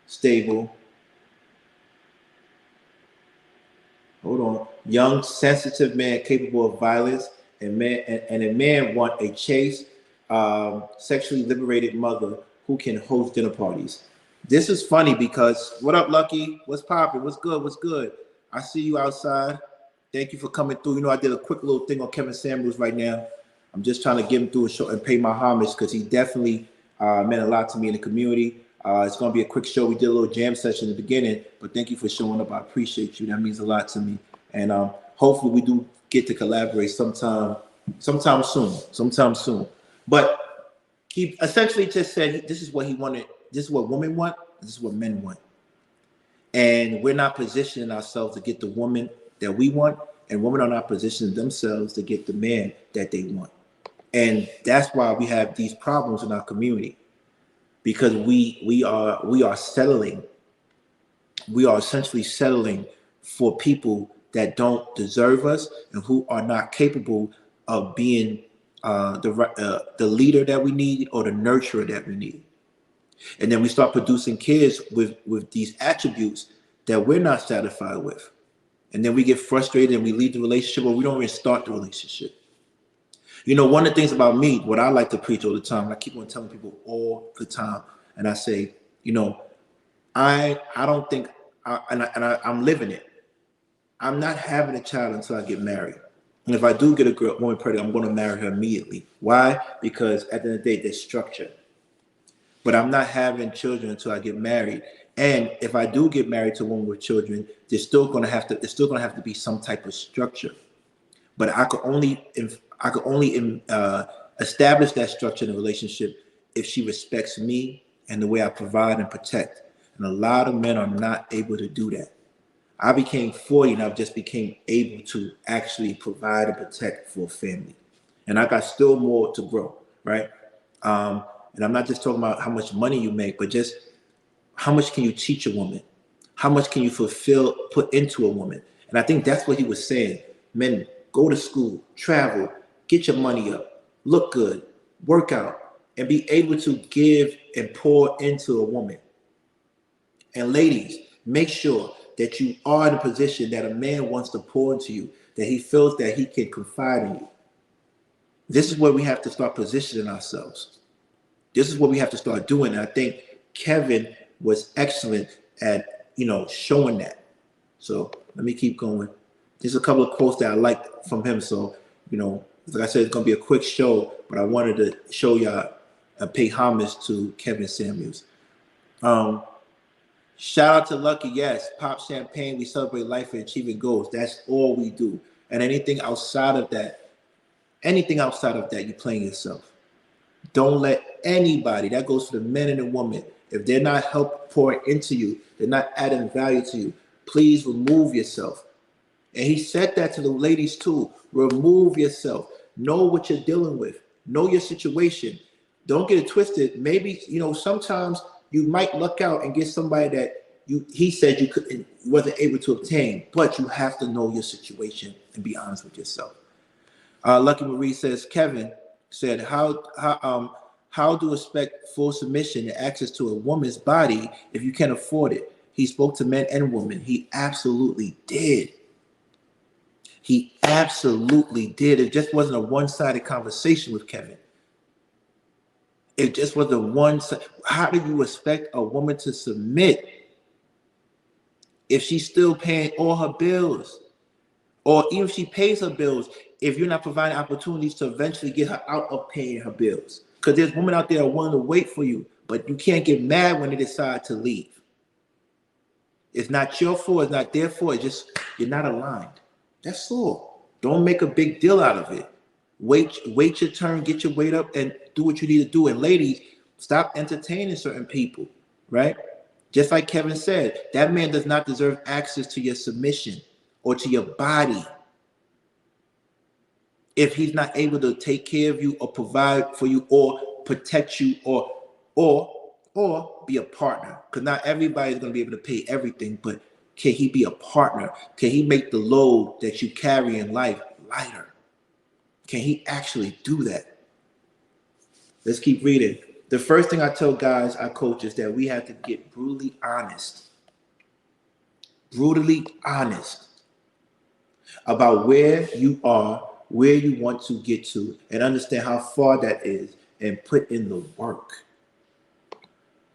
Stable. Hold on. Young, sensitive man capable of violence, and a man want a chaste, sexually liberated mother who can host dinner parties. This is funny because what up, Lucky? What's popping? What's good? What's good? I see you outside. Thank you for coming through. You know, I did a quick little thing on Kevin Samuels right now. I'm just trying to get him through a show and pay my homage because he definitely meant a lot to me in the community. It's going to be a quick show. We did a little jam session in the beginning, but thank you for showing up. I appreciate you. That means a lot to me. And hopefully we do get to collaborate sometime soon. But he essentially just said this is what he wanted. This is what women want. This is what men want. And we're not positioning ourselves to get the woman that we want, and women are not positioning themselves to get the man that they want. And that's why we have these problems in our community, because we are settling. We are essentially settling for people that don't deserve us and who are not capable of being the leader that we need or the nurturer that we need. And then we start producing kids with these attributes that we're not satisfied with. And then we get frustrated and we leave the relationship, or we don't even start the relationship. You know, one of the things about me, what I like to preach all the time, I keep on telling people all the time, and I say, you know, I don't think, I'm living it. I'm not having a child until I get married. And if I do get a woman pregnant, I'm going to marry her immediately. Why? Because at the end of the day, there's structure. But I'm not having children until I get married. And if I do get married to a woman with children, there's still going to have to be some type of structure. But I could only establish that structure in a relationship if she respects me and the way I provide and protect. And a lot of men are not able to do that. I became 40 and I've just became able to actually provide and protect for a family. And I got still more to grow, right? And I'm not just talking about how much money you make, but just how much can you teach a woman? How much can you put into a woman? And I think that's what he was saying. Men, go to school, travel, get your money up, look good, work out, and be able to give and pour into a woman. And ladies, make sure that you are in a position that a man wants to pour into you, that he feels that he can confide in you. This is where we have to start positioning ourselves. This is what we have to start doing. And I think Kevin was excellent at, showing that. So let me keep going. There's a couple of quotes that I like from him. So, like I said, it's going to be a quick show, but I wanted to show y'all and pay homage to Kevin Samuels. Shout out to Lucky. Yes, pop champagne. We celebrate life and achieving goals. That's all we do. And anything outside of that, you're playing yourself. Don't let anybody, that goes for the men and the women, if they're not pouring into you, they're not adding value to you, please remove yourself. And he said that to the ladies too. Remove yourself. Know what you're dealing with. Know your situation. Don't get it twisted. Maybe, sometimes you might luck out and get somebody that he said you wasn't able to obtain, but you have to know your situation and be honest with yourself. Lucky Marie says, Kevin said, how do expect full submission and access to a woman's body if you can't afford it? He spoke to men and women. He absolutely did. He absolutely did. It just wasn't a one-sided conversation with Kevin. It just was a one-sided. How do you expect a woman to submit if she's still paying all her bills? Or even if she pays her bills, if you're not providing opportunities to eventually get her out of paying her bills. Because there's women out there willing to wait for you, but you can't get mad when they decide to leave. It's not your fault, it's not their fault, it's just you're not aligned. That's all. Don't make a big deal out of it. Wait your turn, get your weight up, and do what you need to do. And ladies, stop entertaining certain people, right? Just like Kevin said, that man does not deserve access to your submission or to your body if he's not able to take care of you or provide for you or protect you or be a partner. Because not everybody's going to be able to pay everything, but can he be a partner? Can he make the load that you carry in life lighter? Can he actually do that? Let's keep reading. The first thing I tell guys I coach is that we have to get brutally honest about where you are, where you want to get to, and understand how far that is, and put in the work.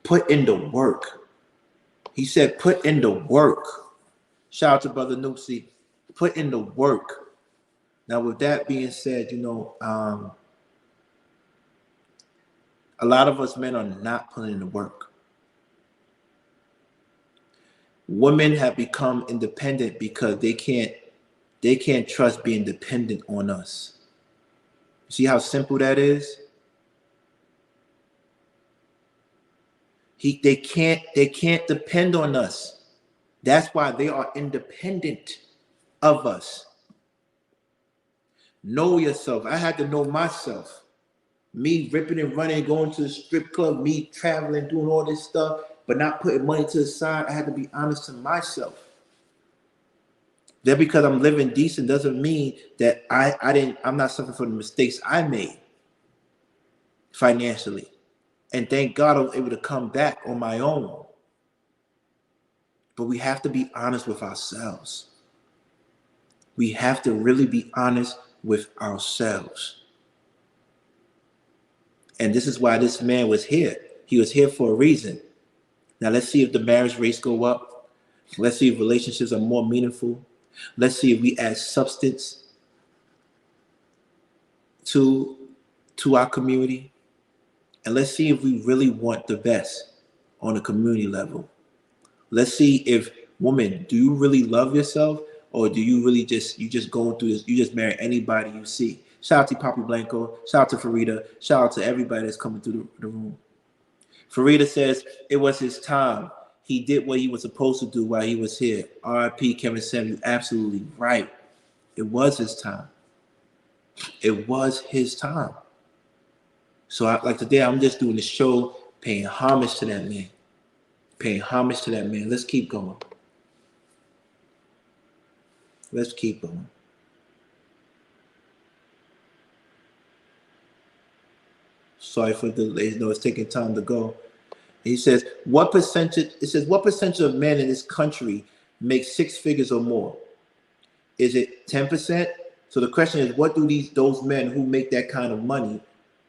Put in the work. He said, put in the work. Shout out to Brother Noopsy. Put in the work. Now, with that being said, a lot of us men are not putting in the work. Women have become independent because they can't trust being dependent on us. See how simple that is? They can't depend on us. That's why they are independent of us. Know yourself. I had to know myself. Me ripping and running, going to the strip club, me traveling, doing all this stuff, but not putting money to the side. I had to be honest to myself. That because I'm living decent doesn't mean that I'm not suffering from the mistakes I made financially. And thank God I was able to come back on my own. But we have to be honest with ourselves. We have to really be honest with ourselves. And this is why this man was here. He was here for a reason. Now let's see if the marriage rates go up. Let's see if relationships are more meaningful. Let's see if we add substance to our community. And let's see if we really want the best on a community level. Let's see if, woman, do you really love yourself, or do you really just going through this? You just marry anybody you see. Shout out to Poppy Blanco. Shout out to Farida. Shout out to everybody that's coming through the room. Farida says it was his time. He did what he was supposed to do while he was here. R.I.P. Kevin Samuel. Absolutely right. It was his time. It was his time. So like today, I'm just doing the show, paying homage to that man. Paying homage to that man. Let's keep going. Let's keep going. Sorry for the delay. No, it's taking time to go. He says, what percentage? It says, what percentage of men in this country make 6 figures or more? Is it 10%? So the question is, what do those men who make that kind of money,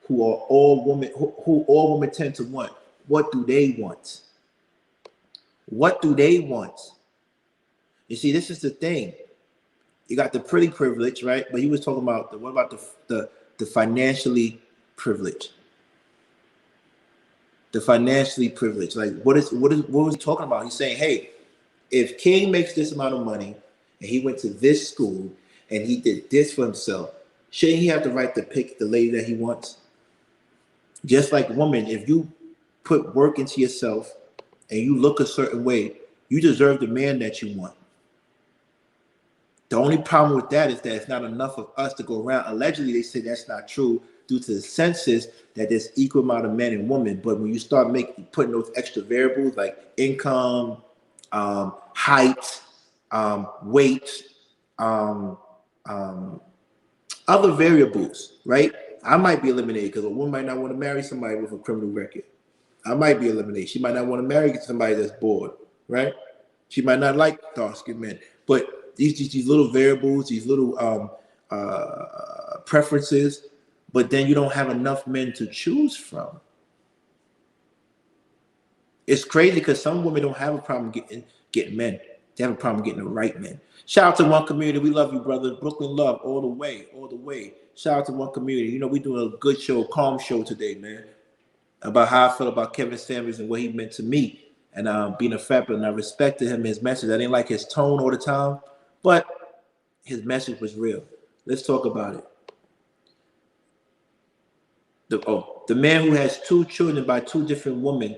who are all women, who all women tend to want? What do they want? What do they want? You see, this is the thing. You got the pretty privilege, right? But he was talking about what about the financially privileged? The financially privileged. Like what was he talking about? He's saying, hey, if King makes this amount of money and he went to this school and he did this for himself, shouldn't he have the right to pick the lady that he wants? Just like woman, if you put work into yourself and you look a certain way, you deserve the man that you want. The only problem with that is that it's not enough of us to go around. Allegedly, they say that's not true due to the census, that there's equal amount of men and women. But when you start putting those extra variables like income, height, weight, other variables, right? I might be eliminated because a woman might not want to marry somebody with a criminal record. I might be eliminated. She might not want to marry somebody that's bored, right? She might not like dark-skinned men. But these little variables, these little preferences, but then you don't have enough men to choose from. It's crazy because some women don't have a problem getting men. They have a problem getting the right men. Shout out to One Community. We love you, brother. Brooklyn love all the way, all the way. Shout out to One Community. You know, we're doing a good show, calm show today, man, about how I feel about Kevin Samuels and what he meant to me. And being a Fapper, and I respected him, his message. I didn't like his tone all the time, but his message was real. Let's talk about it. The man who has 2 children by 2 different women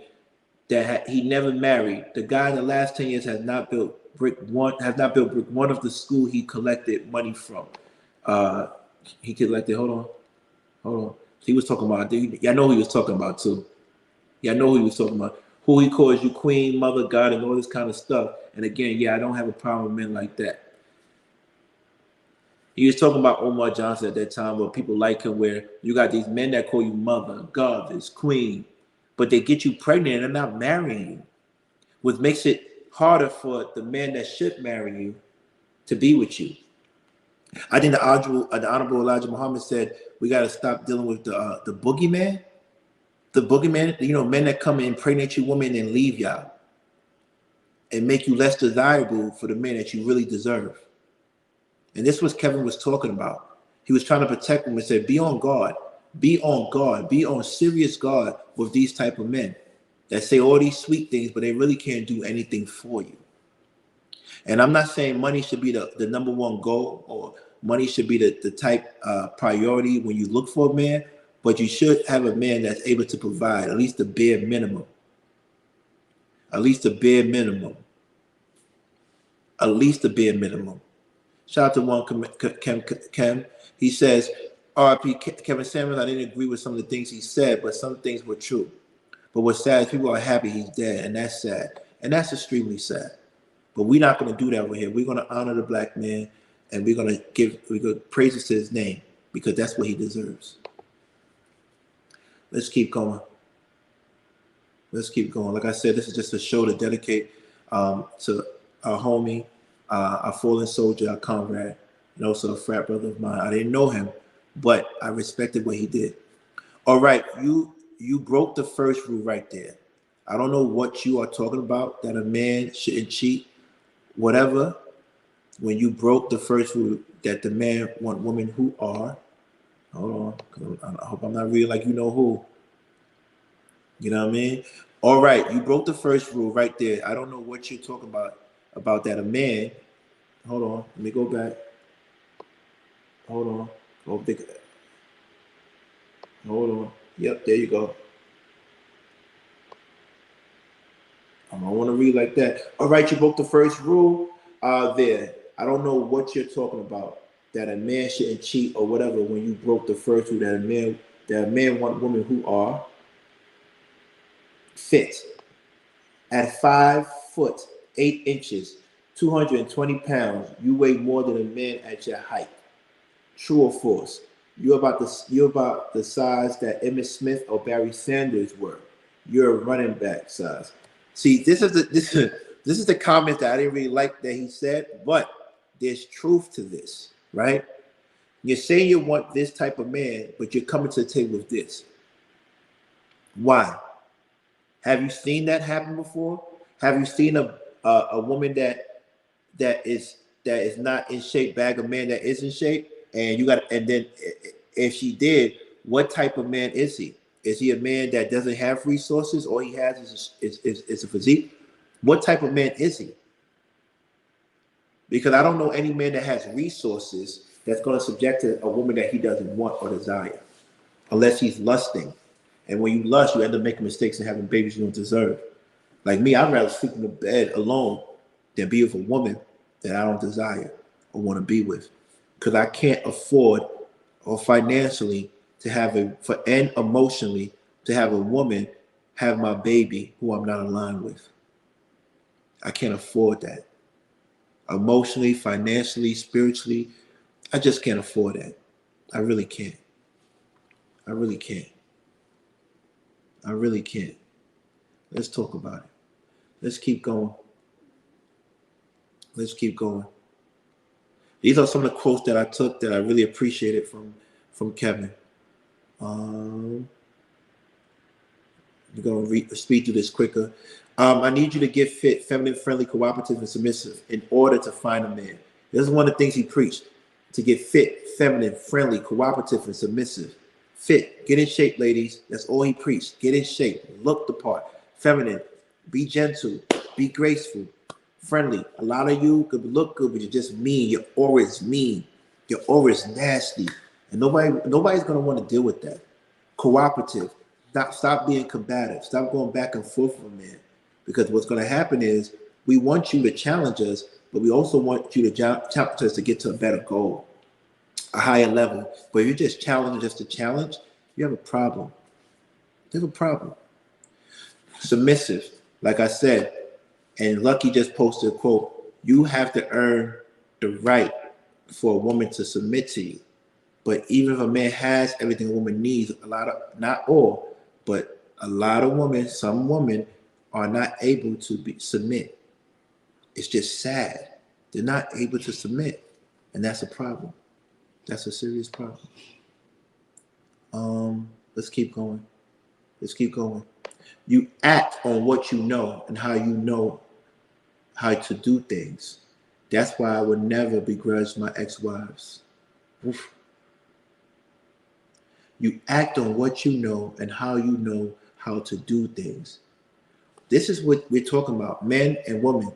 that he never married. The guy in the last 10 years has not built brick one of the school he collected money from. He collected. Hold on. He was talking about. I know who he was talking about too. Yeah, I know who he was talking about. Who he calls you queen, mother, God, and all this kind of stuff. And again, yeah, I don't have a problem with men like that. He was talking about Omar Johnson at that time, where people like him, where you got these men that call you mother, goddess, queen, but they get you pregnant and they're not marrying you, which makes it harder for the man that should marry you to be with you. I think the Honorable Elijah Muhammad said we got to stop dealing with the boogeyman. The boogeyman, you know, men that come and impregnate you women and leave y'all and make you less desirable for the men that you really deserve. And this was Kevin was talking about. He was trying to protect them and said, be on guard, be on serious guard with these type of men that say all these sweet things, but they really can't do anything for you. And I'm not saying money should be the number one goal, or money should be the type priority when you look for a man, but you should have a man that's able to provide at least the bare minimum. At least the bare minimum. At least the bare minimum. Shout out to One Kem. He says, RIP Kevin Samuels, I didn't agree with some of the things he said, but some things were true. But what's sad is people are happy he's dead, and that's sad. And that's extremely sad. But we're not going to do that over here. We're going to honor the black man, and we're going to give praises to his name, because that's what he deserves. Let's keep going. Let's keep going. Like I said, this is just a show to dedicate to our homie, our fallen soldier, our comrade, and also a frat brother of mine. I didn't know him, but I respected what he did. All right, you broke the first rule right there. I don't know what you are talking about, that a man shouldn't cheat, whatever. When you broke the first rule that the man want women who are, hold on, I hope I'm not reading like you know who. You know what I mean? All right, you broke the first rule right there. I don't know what you're talking about that a man. Hold on, let me go back. Hold on. Hold on. Yep, there you go. I don't want to read like that. All right, you broke the first rule there. I don't know what you're talking about, that a man shouldn't cheat or whatever, when you broke the first rule that a man want women who are fit at 5'8" 220 pounds. You weigh more than a man at your height. True or false? You're about the size that Emmitt Smith or Barry Sanders were. You're a running back size. See, this is the comment that I didn't really like that he said, but there's truth to this, right? You're saying you want this type of man, but you're coming to the table with this. Why? Have you seen that happen before? Have you seen a woman that is not in shape bag a man that is in shape? And then if she did, what type of man is he? Is he a man that doesn't have resources? All he has is a physique? What type of man is he? Because I don't know any man that has resources that's going to subject to a woman that he doesn't want or desire, unless he's lusting. And when you lust, you end up making mistakes and having babies you don't deserve. Like me, I'd rather sleep in the bed alone than be with a woman that I don't desire or want to be with. Because I can't afford or financially to have and emotionally to have a woman have my baby who I'm not aligned with. I can't afford that. Emotionally, financially, spiritually, I just can't afford that. I really can't. I really can't. I really can't. Let's talk about it. Let's keep going. Let's keep going. These are some of the quotes that I took that I really appreciated from Kevin. I'm going to speed through this quicker. I need you to get fit, feminine, friendly, cooperative, and submissive in order to find a man. This is one of the things he preached. To get fit, feminine, friendly, cooperative, and submissive. Fit. Get in shape, ladies. That's all he preached. Get in shape. Look the part. Feminine. Be gentle. Be graceful. Friendly. A lot of you could look good, but you're just mean. Your aura is mean. Your aura is nasty. And nobody's going to want to deal with that. Cooperative. Stop being combative. Stop going back and forth with a man. Because what's going to happen is we want you to challenge us, but we also want you to challenge us to get to a better goal, a higher level. But if you just challenge us to challenge, you have a problem. You have a problem. Submissive, like I said, and Lucky just posted a quote, you have to earn the right for a woman to submit to you. But even if a man has everything a woman needs, not all, but a lot of women, some women are not able to submit. It's just sad. They're not able to submit. And that's a problem. That's a serious problem. Let's keep going. Let's keep going. You act on what you know and how you know how to do things. That's why I would never begrudge my ex-wives. Oof. You act on what you know and how you know how to do things. This is what we're talking about. Men and women,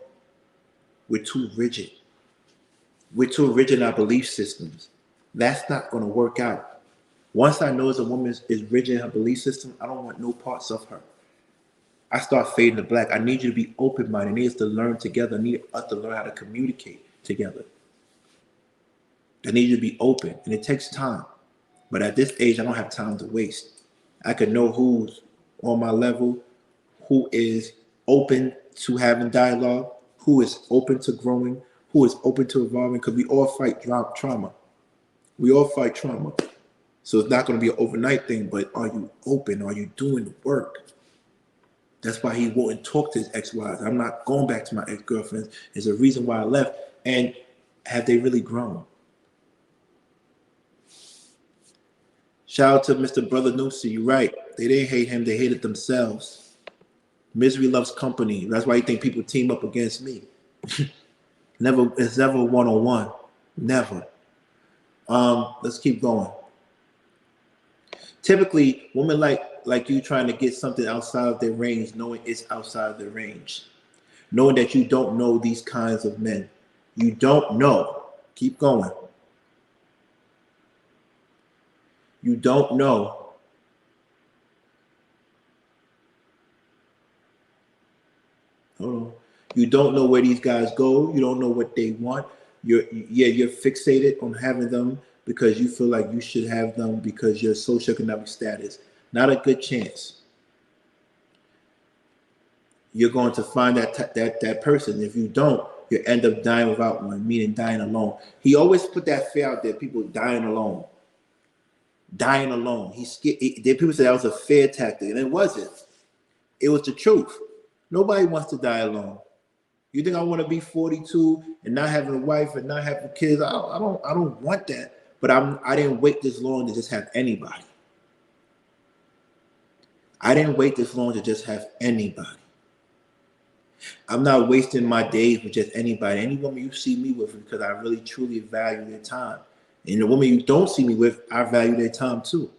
we're too rigid. We're too rigid in our belief systems. That's not going to work out. Once I know as a woman is rigid in her belief system, I don't want no parts of her. I start fading to black. I need you to be open-minded. I need us to learn together. I need us to learn how to communicate together. I need you to be open, and it takes time. But at this age, I don't have time to waste. I can know who's on my level, who is open to having dialogue, who is open to growing, who is open to evolving, because we all fight trauma. We all fight trauma. So it's not going to be an overnight thing, but are you open? Are you doing the work? That's why he wouldn't talk to his ex-wives. I'm not going back to my ex-girlfriends. There's a reason why I left. And have they really grown? Shout out to Mr. Brother Noosie. You're right. They didn't hate him. They hated themselves. Misery loves company. That's why you think people team up against me. It's never one-on-one. Never. Let's keep going. Typically, women like you trying to get something outside of their range, knowing it's outside of their range. Knowing that you don't know these kinds of men. You don't know. Keep going. You don't know. Hold on. You don't know where these guys go. You don't know what they want. You're fixated on having them because you feel like you should have them because your socioeconomic status. Not a good chance. You're going to find that person. If you don't, you end up dying without one, meaning dying alone. He always put that fear out there, people dying alone. Dying alone. People say that was a fear tactic, and it wasn't. It was the truth. Nobody wants to die alone. You think I want to be 42 and not having a wife and not having kids? I don't want that. But I didn't wait this long to just have anybody. I didn't wait this long to just have anybody. I'm not wasting my days with just anybody. Any woman you see me with, because I really truly value their time. And the woman you don't see me with, I value their time too.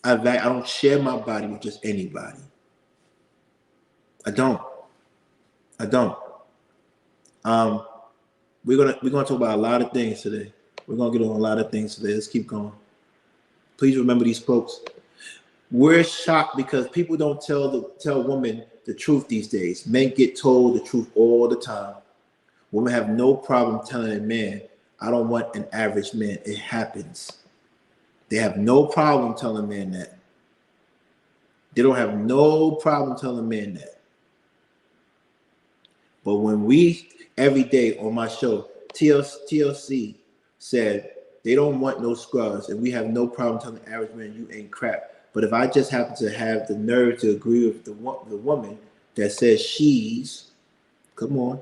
I don't share my body with just anybody. I don't. We're gonna talk about a lot of things today. We're gonna get on a lot of things today. Let's keep going. Please remember these quotes. We're shocked because people don't tell women the truth these days. Men get told the truth all the time. Women have no problem telling a man, I don't want an average man. It happens. They have no problem telling a man that. They don't have no problem telling a man that. But when we, every day on my show, TLC said they don't want no scrubs, and we have no problem telling the average man you ain't crap. But if I just happen to have the nerve to agree with the woman that says she's, come on,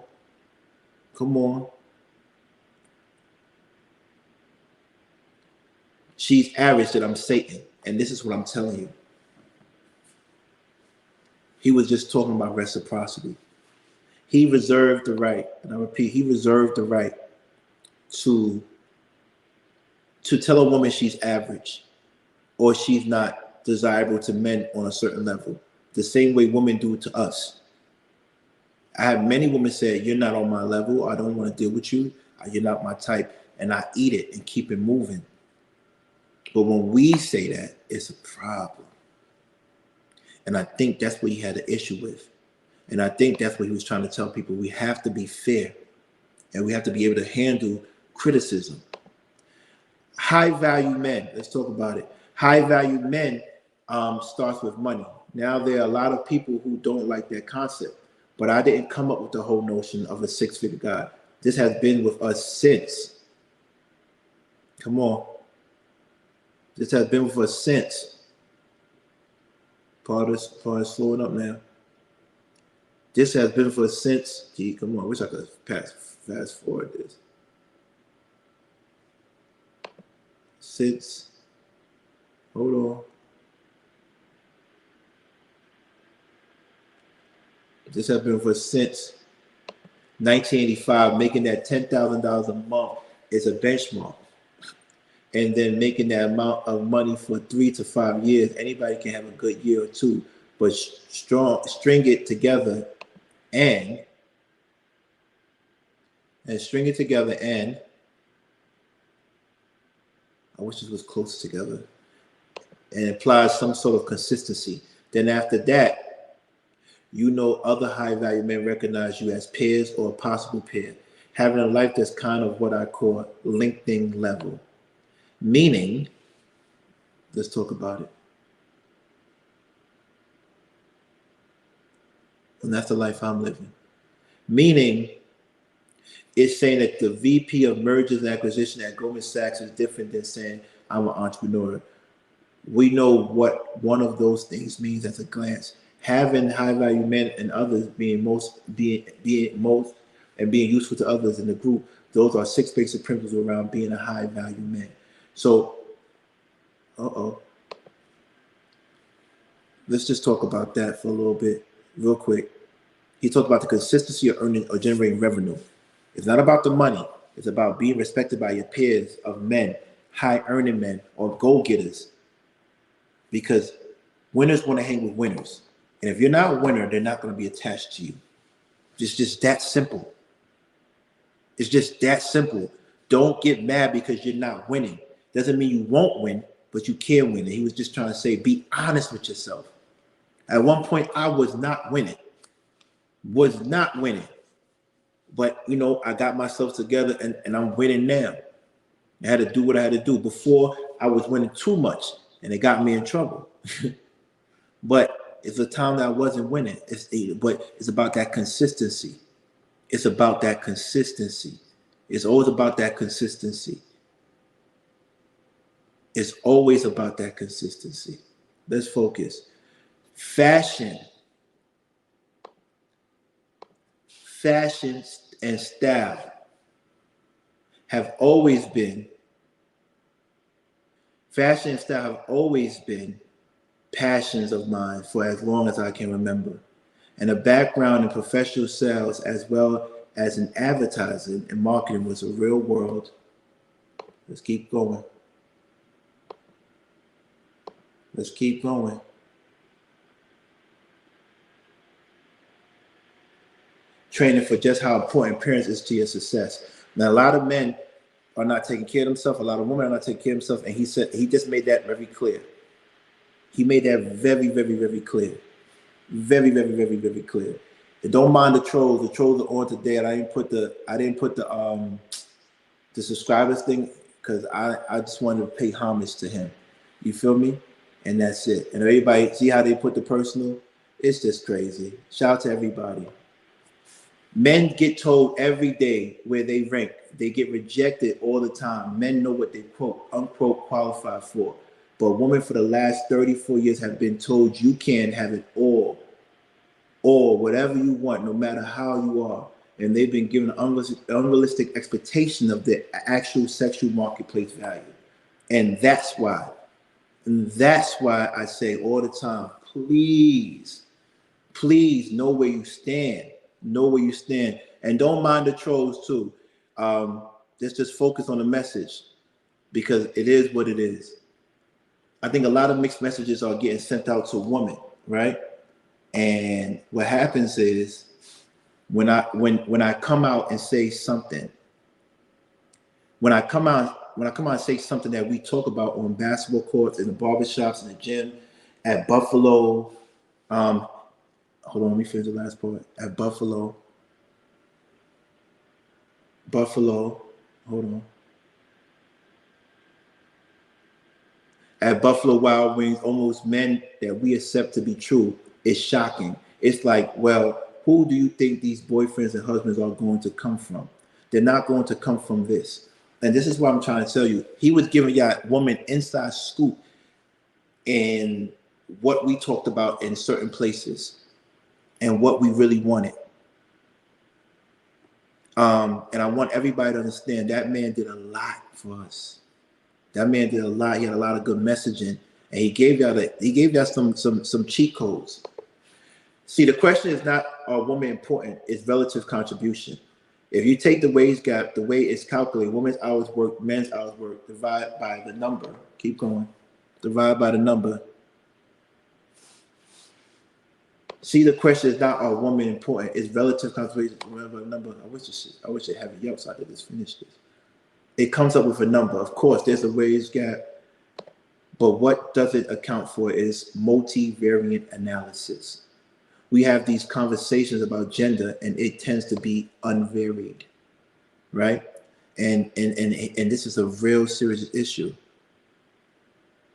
she's average, that I'm Satan. And this is what I'm telling you. He was just talking about reciprocity. He reserved the right, and I repeat, he reserved the right to tell a woman she's average or she's not desirable to men on a certain level, the same way women do it to us. I have many women say, you're not on my level, I don't want to deal with you, you're not my type, and I eat it and keep it moving. But when we say that, it's a problem. And I think that's what he had an issue with. And I think that's what he was trying to tell people. We have to be fair, and we have to be able to handle criticism. High value men, let's talk about it. High value men starts with money. Now there are a lot of people who don't like that concept, but I didn't come up with the whole notion of a six-figure guy. This has been with us since. Come on. This has been with us since. Part is slowing up now. This has been for since. Gee, come on. I wish I could fast forward this. Since. Hold on. This has been for since 1985. Making that $10,000 a month is a benchmark. And then making that amount of money for 3 to 5 years. Anybody can have a good year or two, but string it together and string it together, and I wish this was close together, and implies some sort of consistency. Then after that, you know, other high value men recognize you as peers or a possible peer, having a life that's kind of what I call LinkedIn level. Meaning, let's talk about it. And that's the life I'm living. Meaning, it's saying that the VP of mergers and acquisition at Goldman Sachs is different than saying I'm an entrepreneur. We know what one of those things means at a glance. Having high value men and others being useful to others in the group, those are 6 basic principles around being a high value man. So, let's just talk about that for a little bit, real quick. He talked about the consistency of earning or generating revenue. It's not about the money. It's about being respected by your peers of men, high earning men, or go-getters. Because winners want to hang with winners. And if you're not a winner, they're not going to be attached to you. It's just that simple. It's just that simple. Don't get mad because you're not winning. Doesn't mean you won't win, but you can win. And he was just trying to say, be honest with yourself. At one point, I was not winning. But, you know, I got myself together and I'm winning now. I had to do what I had to do. Before, I was winning too much, and it got me in trouble. But It's a time that I wasn't winning. But it's about that consistency. It's about that consistency. It's always about that consistency. It's always about that consistency. Let's focus. Fashion and style have always been passions of mine for as long as I can remember. And a background in professional sales as well as in advertising and marketing was a real world. Let's keep going. Let's keep going. Training for just how important appearance is to your success. Now, a lot of men are not taking care of themselves. A lot of women are not taking care of themselves. And he just made that very clear. He made that very, very, very clear. Very, very, very, very clear. And don't mind the trolls. The trolls are on today. And I didn't put the subscribers thing because I just wanted to pay homage to him. You feel me? And that's it. And everybody, see how they put the personal? It's just crazy. Shout out to everybody. Men get told every day where they rank. They get rejected all the time. Men know what they quote, unquote, qualify for. But women for the last 34 years have been told you can have it all. Or whatever you want, no matter how you are. And they've been given an unrealistic expectation of the actual sexual marketplace value. And that's why I say all the time, please know where you stand. Know where you stand. And don't mind the trolls too. Let's just focus on the message because it is what it is. I think a lot of mixed messages are getting sent out to women, right? And what happens is when I come out and say something, when I come out and say something that we talk about on basketball courts, in the barbershops, in the gym, at Buffalo, hold on, let me finish the last part. At Buffalo, hold on. At Buffalo Wild Wings, almost men that we accept to be true is shocking. It's like, well, who do you think these boyfriends and husbands are going to come from? They're not going to come from this. And this is what I'm trying to tell you. He was giving y'all woman inside scoop in what we talked about in certain places and what we really wanted. And I want everybody to understand that man did a lot for us. That man did a lot. He had a lot of good messaging, and he gave y'all some cheat codes. See, the question is not are women important? It's relative contribution. If you take the wage gap, the way it's calculated, women's hours worked, men's hours worked, divide by the number. Keep going. Divide by the number. See, the question is not are women important? It's relative contribution. Remember the number. I wish it had it up so I could just finish this. It comes up with a number. Of course, there's a wage gap, but what does it account for is multivariate analysis. We have these conversations about gender, and it tends to be unvaried, right? And this is a real serious issue.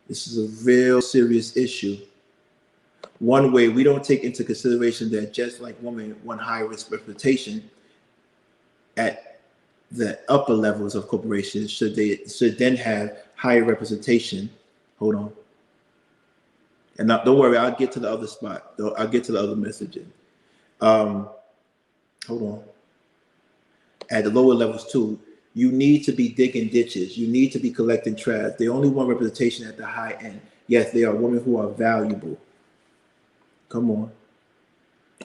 This is a real serious issue. One way we don't take into consideration that just like women want high risk representation at the upper levels of corporations should then have higher representation. Hold on. And now, don't worry, I'll get to the other spot. I'll get to the other messaging. Hold on. At the lower levels too, you need to be digging ditches. You need to be collecting trash. They only want representation at the high end. Yes, they are women who are valuable. Come on.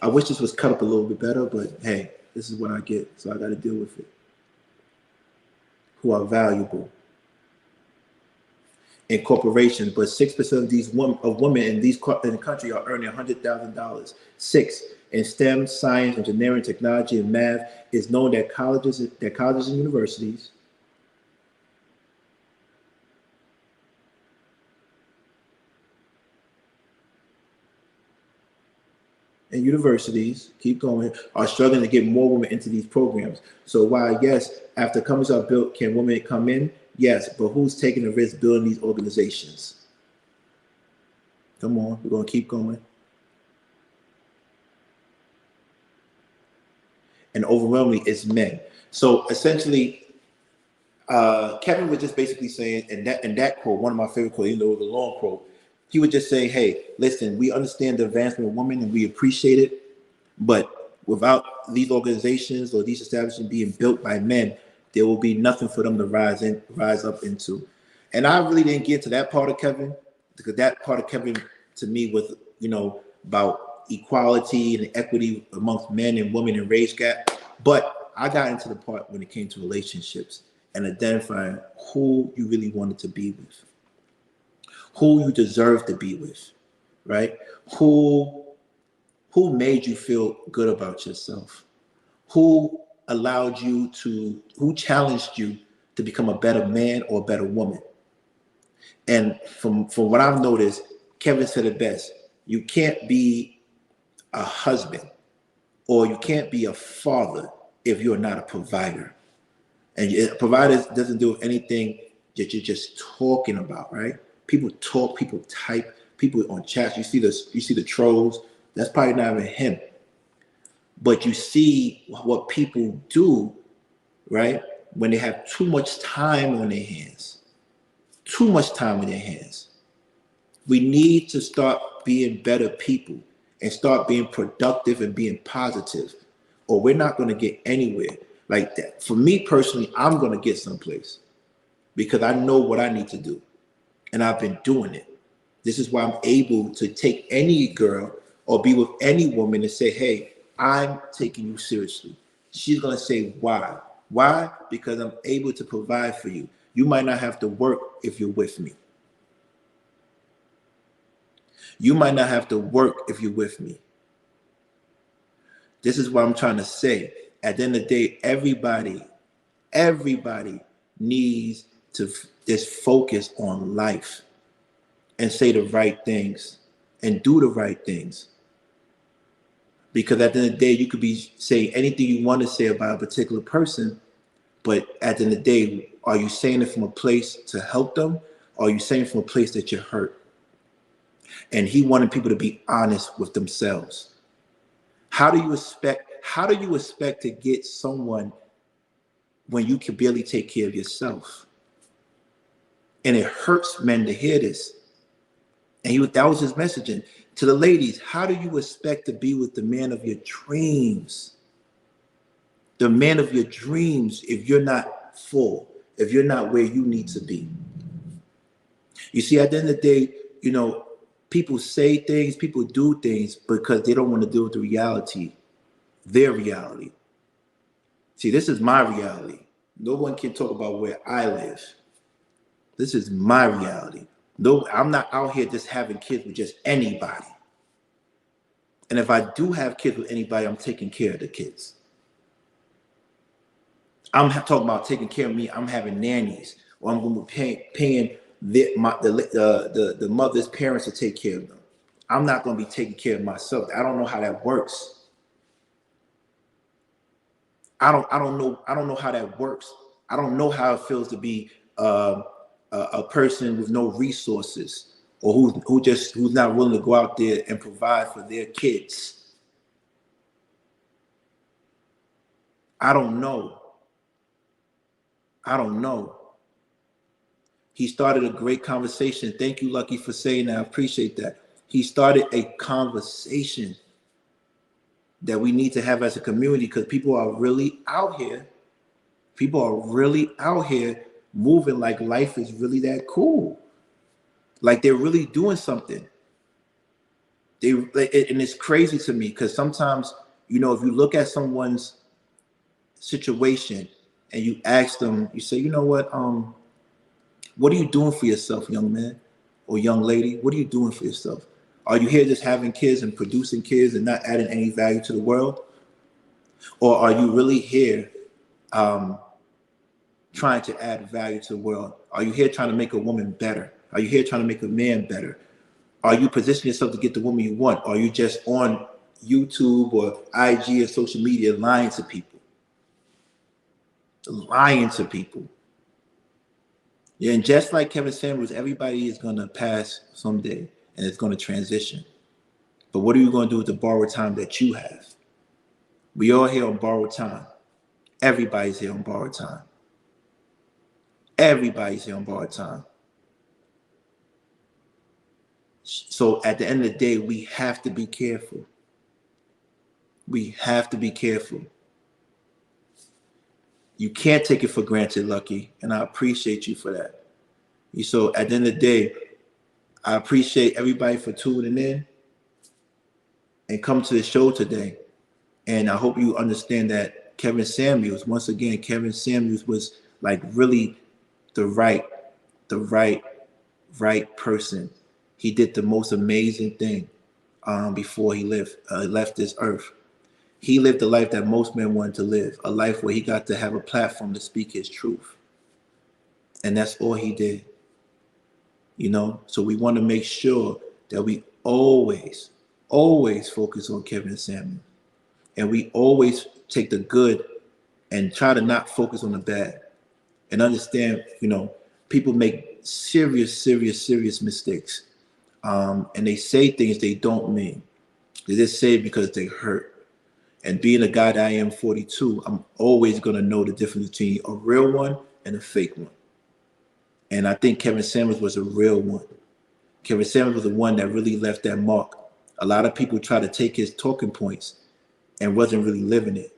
I wish this was cut up a little bit better, but hey, this is what I get, so I got to deal with it. Who are valuable in corporations, but 6% of these women in the country are earning $100,000. 6 in STEM, science, engineering, technology, and math is known that colleges and universities keep going, are struggling to get more women into these programs. So while yes, after companies are built, can women come in? Yes, but who's taking the risk building these organizations? Come on, we're gonna keep going. and overwhelmingly it's men. So essentially, Kevin was just basically saying, in that quote, one of my favorite quotes, even though it was a long quote, he would just say, "Hey, listen, we understand the advancement of women and we appreciate it, but without these organizations or these establishments being built by men, there will be nothing for them to rise up into." And I really didn't get to that part of Kevin, because that part of Kevin to me was, about equality and equity amongst men and women and race gap. But I got into the part when it came to relationships and identifying who you really wanted to be with, who you deserve to be with, right? Who made you feel good about yourself? Who who challenged you to become a better man or a better woman? And from what I've noticed, Kevin said it best. You can't be a husband or you can't be a father if you're not a provider. And a provider doesn't do anything that you're just talking about, right? People talk, people type, people on chats. You see the trolls. That's probably not even him. But you see what people do, right? When they have too much time on their hands. Too much time on their hands. We need to start being better people and start being productive and being positive, or we're not going to get anywhere. Like that. For me personally, I'm going to get someplace because I know what I need to do. And I've been doing it. This is why I'm able to take any girl or be with any woman and say, hey, I'm taking you seriously. She's going to say, why? Why? Because I'm able to provide for you. You might not have to work if you're with me. You might not have to work if you're with me. This is what I'm trying to say. At the end of the day, everybody needs to just focus on life and say the right things and do the right things. Because at the end of the day, you could be saying anything you want to say about a particular person, but at the end of the day, are you saying it from a place to help them? Or are you saying it from a place that you're hurt? And he wanted people to be honest with themselves. How do you expect to get someone when you can barely take care of yourself? And it hurts men to hear this. And that was his messaging to the ladies. How do you expect to be with the man of your dreams? The man of your dreams, if you're not full, if you're not where you need to be. You see, at the end of the day, people say things, people do things because they don't want to deal with the reality, their reality. See, this is my reality. No one can talk about where I live. This is my reality. No, I'm not out here just having kids with just anybody. And if I do have kids with anybody, I'm taking care of the kids. I'm talking about taking care of me. I'm having nannies, or I'm going to be paying the mother's parents to take care of them. I'm not going to be taking care of myself. I don't know how that works. I don't know how that works. I don't know how it feels to be a person with no resources, or who's not willing to go out there and provide for their kids. I don't know. He started a great conversation. Thank you, Lucky, for saying that. I appreciate that. He started a conversation that we need to have as a community, because people are really out here. People are really out here moving like life is really that cool. Like they're really doing something. And it's crazy to me because sometimes, if you look at someone's situation and you ask them, you say, what are you doing for yourself, young man or young lady? What are you doing for yourself? Are you here just having kids and producing kids and not adding any value to the world? Or are you really here trying to add value to the world? Are you here trying to make a woman better? Are you here trying to make a man better? Are you positioning yourself to get the woman you want? Or are you just on YouTube or IG or social media lying to people? Lying to people. Yeah, and just like Kevin Samuels, everybody is going to pass someday and it's going to transition. But what are you going to do with the borrowed time that you have? We all here on borrowed time. Everybody's here on borrowed time. Everybody's here on borrowed time. So at the end of the day, we have to be careful. We have to be careful. You can't take it for granted, Lucky, and I appreciate you for that. So at the end of the day, I appreciate everybody for tuning in and come to the show today. And I hope you understand that Kevin Samuels, once again, Kevin Samuels was like really the right person. He did the most amazing thing before he left this earth. He lived a life that most men wanted to live, a life where he got to have a platform to speak his truth. And that's all he did. You know, so we want to make sure that we always focus on Kevin Samuels. And we always take the good and try to not focus on the bad. And understand, you know, people make serious mistakes. And they say things they don't mean. They just say it because they hurt. And being a guy that I am, 42, I'm always going to know the difference between a real one and a fake one. And I think Kevin Samuels was a real one. Kevin Samuels was the one that really left that mark. A lot of people try to take his talking points and wasn't really living it.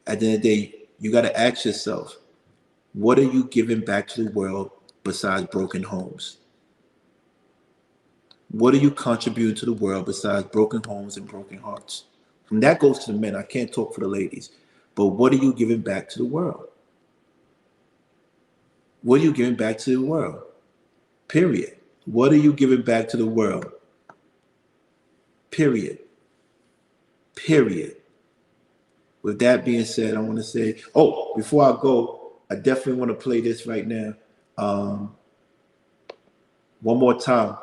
At the end of the day, you got to ask yourself, what are you giving back to the world besides broken homes? What are you contributing to the world besides broken homes and broken hearts? And that goes to the men. I can't talk for the ladies. But what are you giving back to the world? What are you giving back to the world? Period. What are you giving back to the world? Period. With that being said, I want to say, before I go, I definitely want to play this right now. One more time.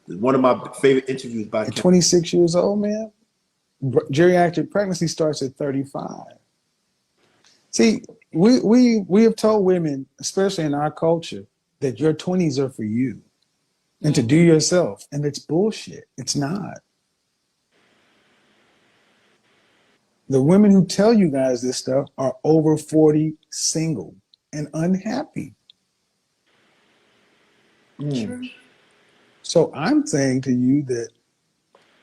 One of my favorite interviews by
At 26 years old, man, geriatric pregnancy starts at 35. See, we have told women, especially in our culture, that your 20s are for you and to do yourself. And it's bullshit. It's not. The women who tell you guys this stuff are over 40, single, and unhappy.
True.
So I'm saying to you that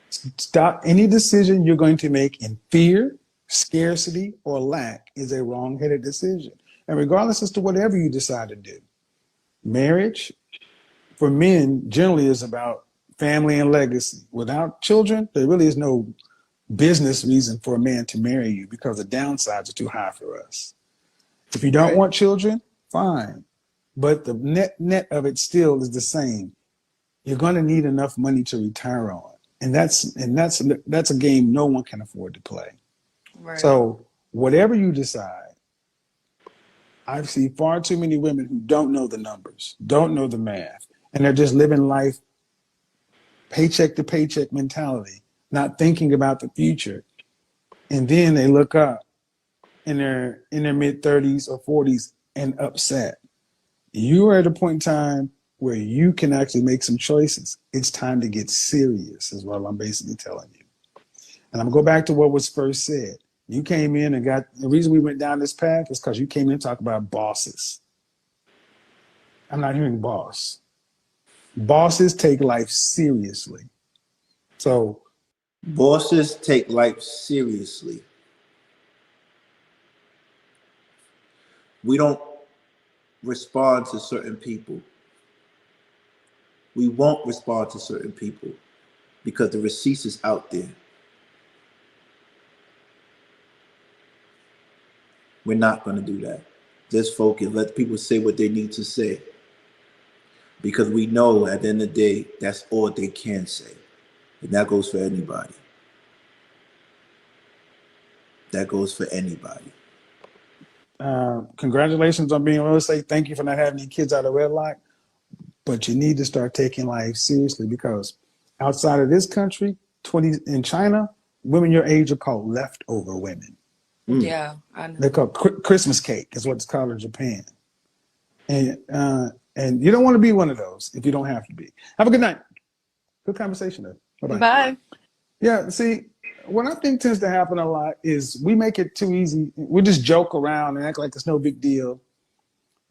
stop any decision you're going to make in fear, scarcity, or lack is a wrong-headed decision. And regardless as to whatever you decide to do, marriage for men generally is about family and legacy. Without children, there really is no business reason for a man to marry you because the downsides are too high for us. If you don't want children, fine. But the net of it still is the same. You're going to need enough money to retire on. And that's a game no one can afford to play.
Right.
So whatever you decide, I see far too many women who don't know the numbers, don't know the math, and they're just living life paycheck to paycheck mentality, not thinking about the future. And then they look up in their mid 30s or 40s and upset. You are at a point in time where you can actually make some choices. It's time to get serious, is what I'm basically telling you. And I'm going to go back to what was first said. You came in and the reason we went down this path is because you came in to talk about bosses. I'm not hearing boss. Bosses take life seriously. So
bosses take life seriously. We don't respond to certain people. We won't respond to certain people because the receipts is out there. We're not going to do that. Just focus. Let people say what they need to say. Because we know at the end of the day, that's all they can say. And that goes for anybody. That goes for anybody.
Congratulations on being real estate. Thank you for not having any kids out of wedlock. But you need to start taking life seriously because outside of this country, in China, women your age are called leftover women.
Yeah, I know.
They're called Christmas cake, is what it's called in Japan. And you don't want to be one of those if you don't have to be. Have a good night. Good conversation, though. Bye-bye.
Bye.
Yeah, see, what I think tends to happen a lot is we make it too easy. We just joke around and act like it's no big deal.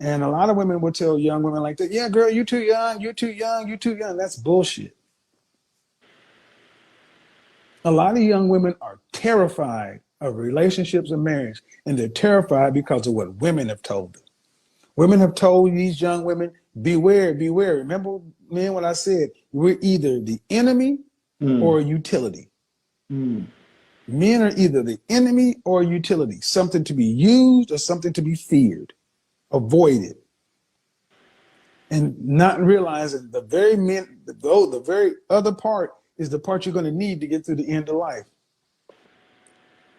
And a lot of women will tell young women like that, yeah, girl, you too young, you're too young, you're too young. That's bullshit. A lot of young women are terrified of relationships and marriage, and they're terrified because of what women have told them. Women have told these young women, beware, beware. Remember, man, what I said, we're either the enemy or a utility. Men are either the enemy or a utility, something to be used or something to be feared, avoided. And not realizing the very the very other part is the part you're going to need to get through the end of life.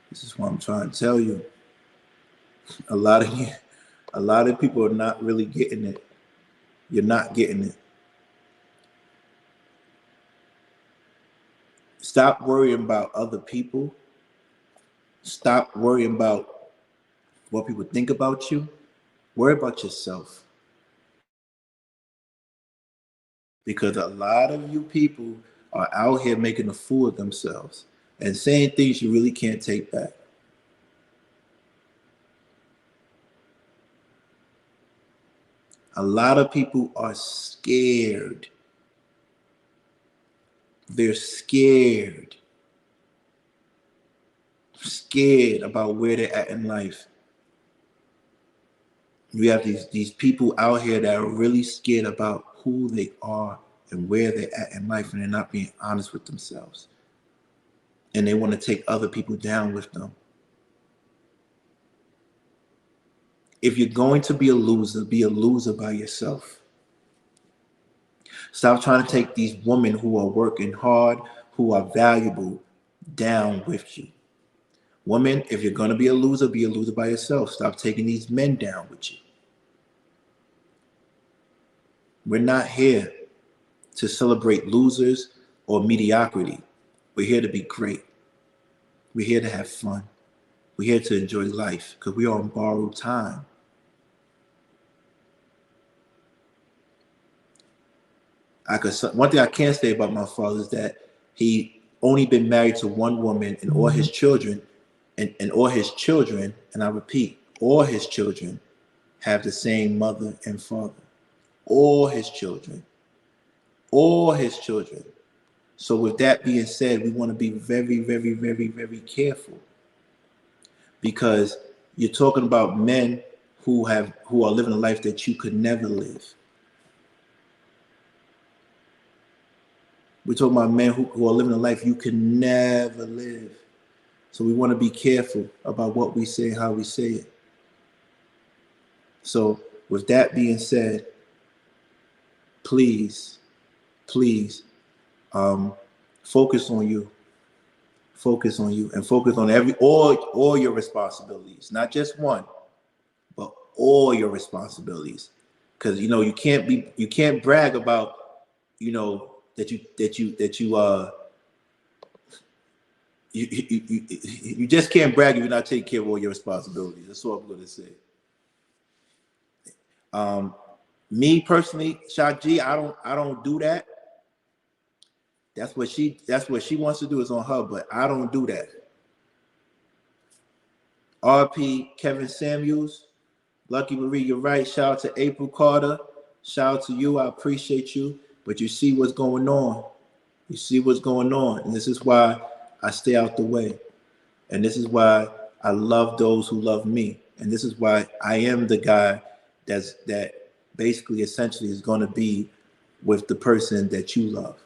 This is what I'm trying to tell you. A lot of people are not really getting it. You're not getting it. Stop worrying about other people. Stop worrying about what people think about you. Worry about yourself. Because a lot of you people are out here making a fool of themselves and saying things you really can't take back. A lot of people are scared. They're scared. Scared about where they're at in life. We have these people out here that are really scared about who they are and where they're at in life, and they're not being honest with themselves. And they want to take other people down with them. If you're going to be a loser by yourself. Stop trying to take these women who are working hard, who are valuable, down with you. Women, if you're going to be a loser by yourself. Stop taking these men down with you. We're not here to celebrate losers or mediocrity. We're here to be great. We're here to have fun. We're here to enjoy life because we are on borrowed time. One thing I can say about my father is that he only been married to one woman, and all his children, and all his children, and I repeat, all his children have the same mother and father. All his children. All his children. So with that being said, we want to be very, very, very, very careful, because you're talking about men who are living a life that you could never live. We're talking about men who are living a life you can never live. So we want to be careful about what we say and how we say it. So with that being said, please, focus on you. Focus on you, and focus on all your responsibilities, not just one, but all your responsibilities. Because you can't brag about that you just can't brag if you're not taking care of all your responsibilities. That's all I'm going to say. Me personally, Shock G, I don't do that. That's what she wants to do, is on her, but I don't do that. RP Kevin Samuels, Lucky Marie, you're right. Shout out to April Carter. Shout out to you. I appreciate you. But you see what's going on. You see what's going on. And this is why I stay out the way. And this is why I love those who love me. And this is why I am the guy that basically essentially is going to be with the person that you love.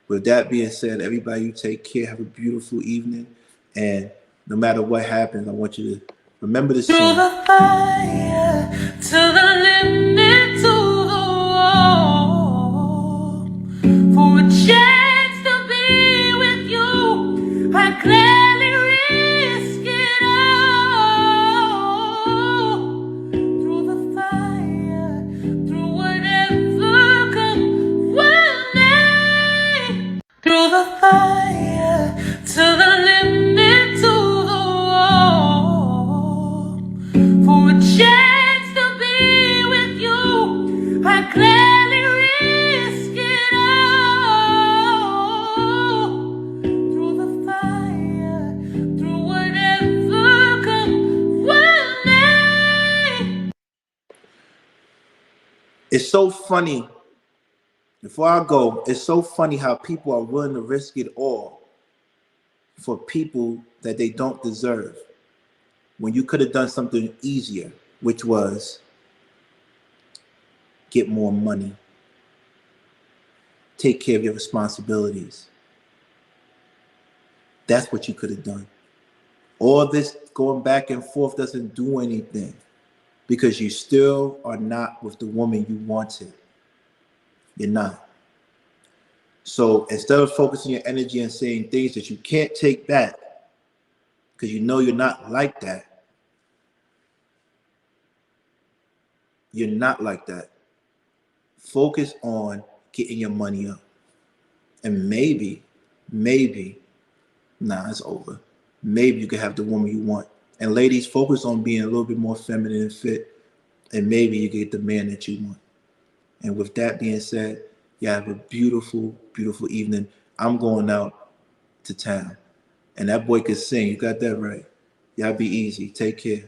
With that being said, everybody, you take care. Have a beautiful evening. And no matter what happens, I want you to remember this song.
Through the fire, to the limit, to the wall. For a chance to be with you, I gladly risk it all. Through the fire, through whatever comes my way. Through the fire, to the limit, to the wall. For a chance to be with you, I gladly risk it all.
It's so funny. Before I go, it's so funny how people are willing to risk it all for people that they don't deserve when you could have done something easier, which was get more money, take care of your responsibilities. That's what you could have done. All this going back and forth doesn't do anything because you still are not with the woman you wanted. You're not. So instead of focusing your energy and saying things that you can't take back because you know you're not like that, you're not like that. Focus on getting your money up. And maybe, it's over. Maybe you can have the woman you want. And ladies, focus on being a little bit more feminine and fit. And maybe you get the man that you want. And with that being said, you have a beautiful, beautiful evening. I'm going out to town. And that boy can sing. You got that right. Y'all be easy. Take care.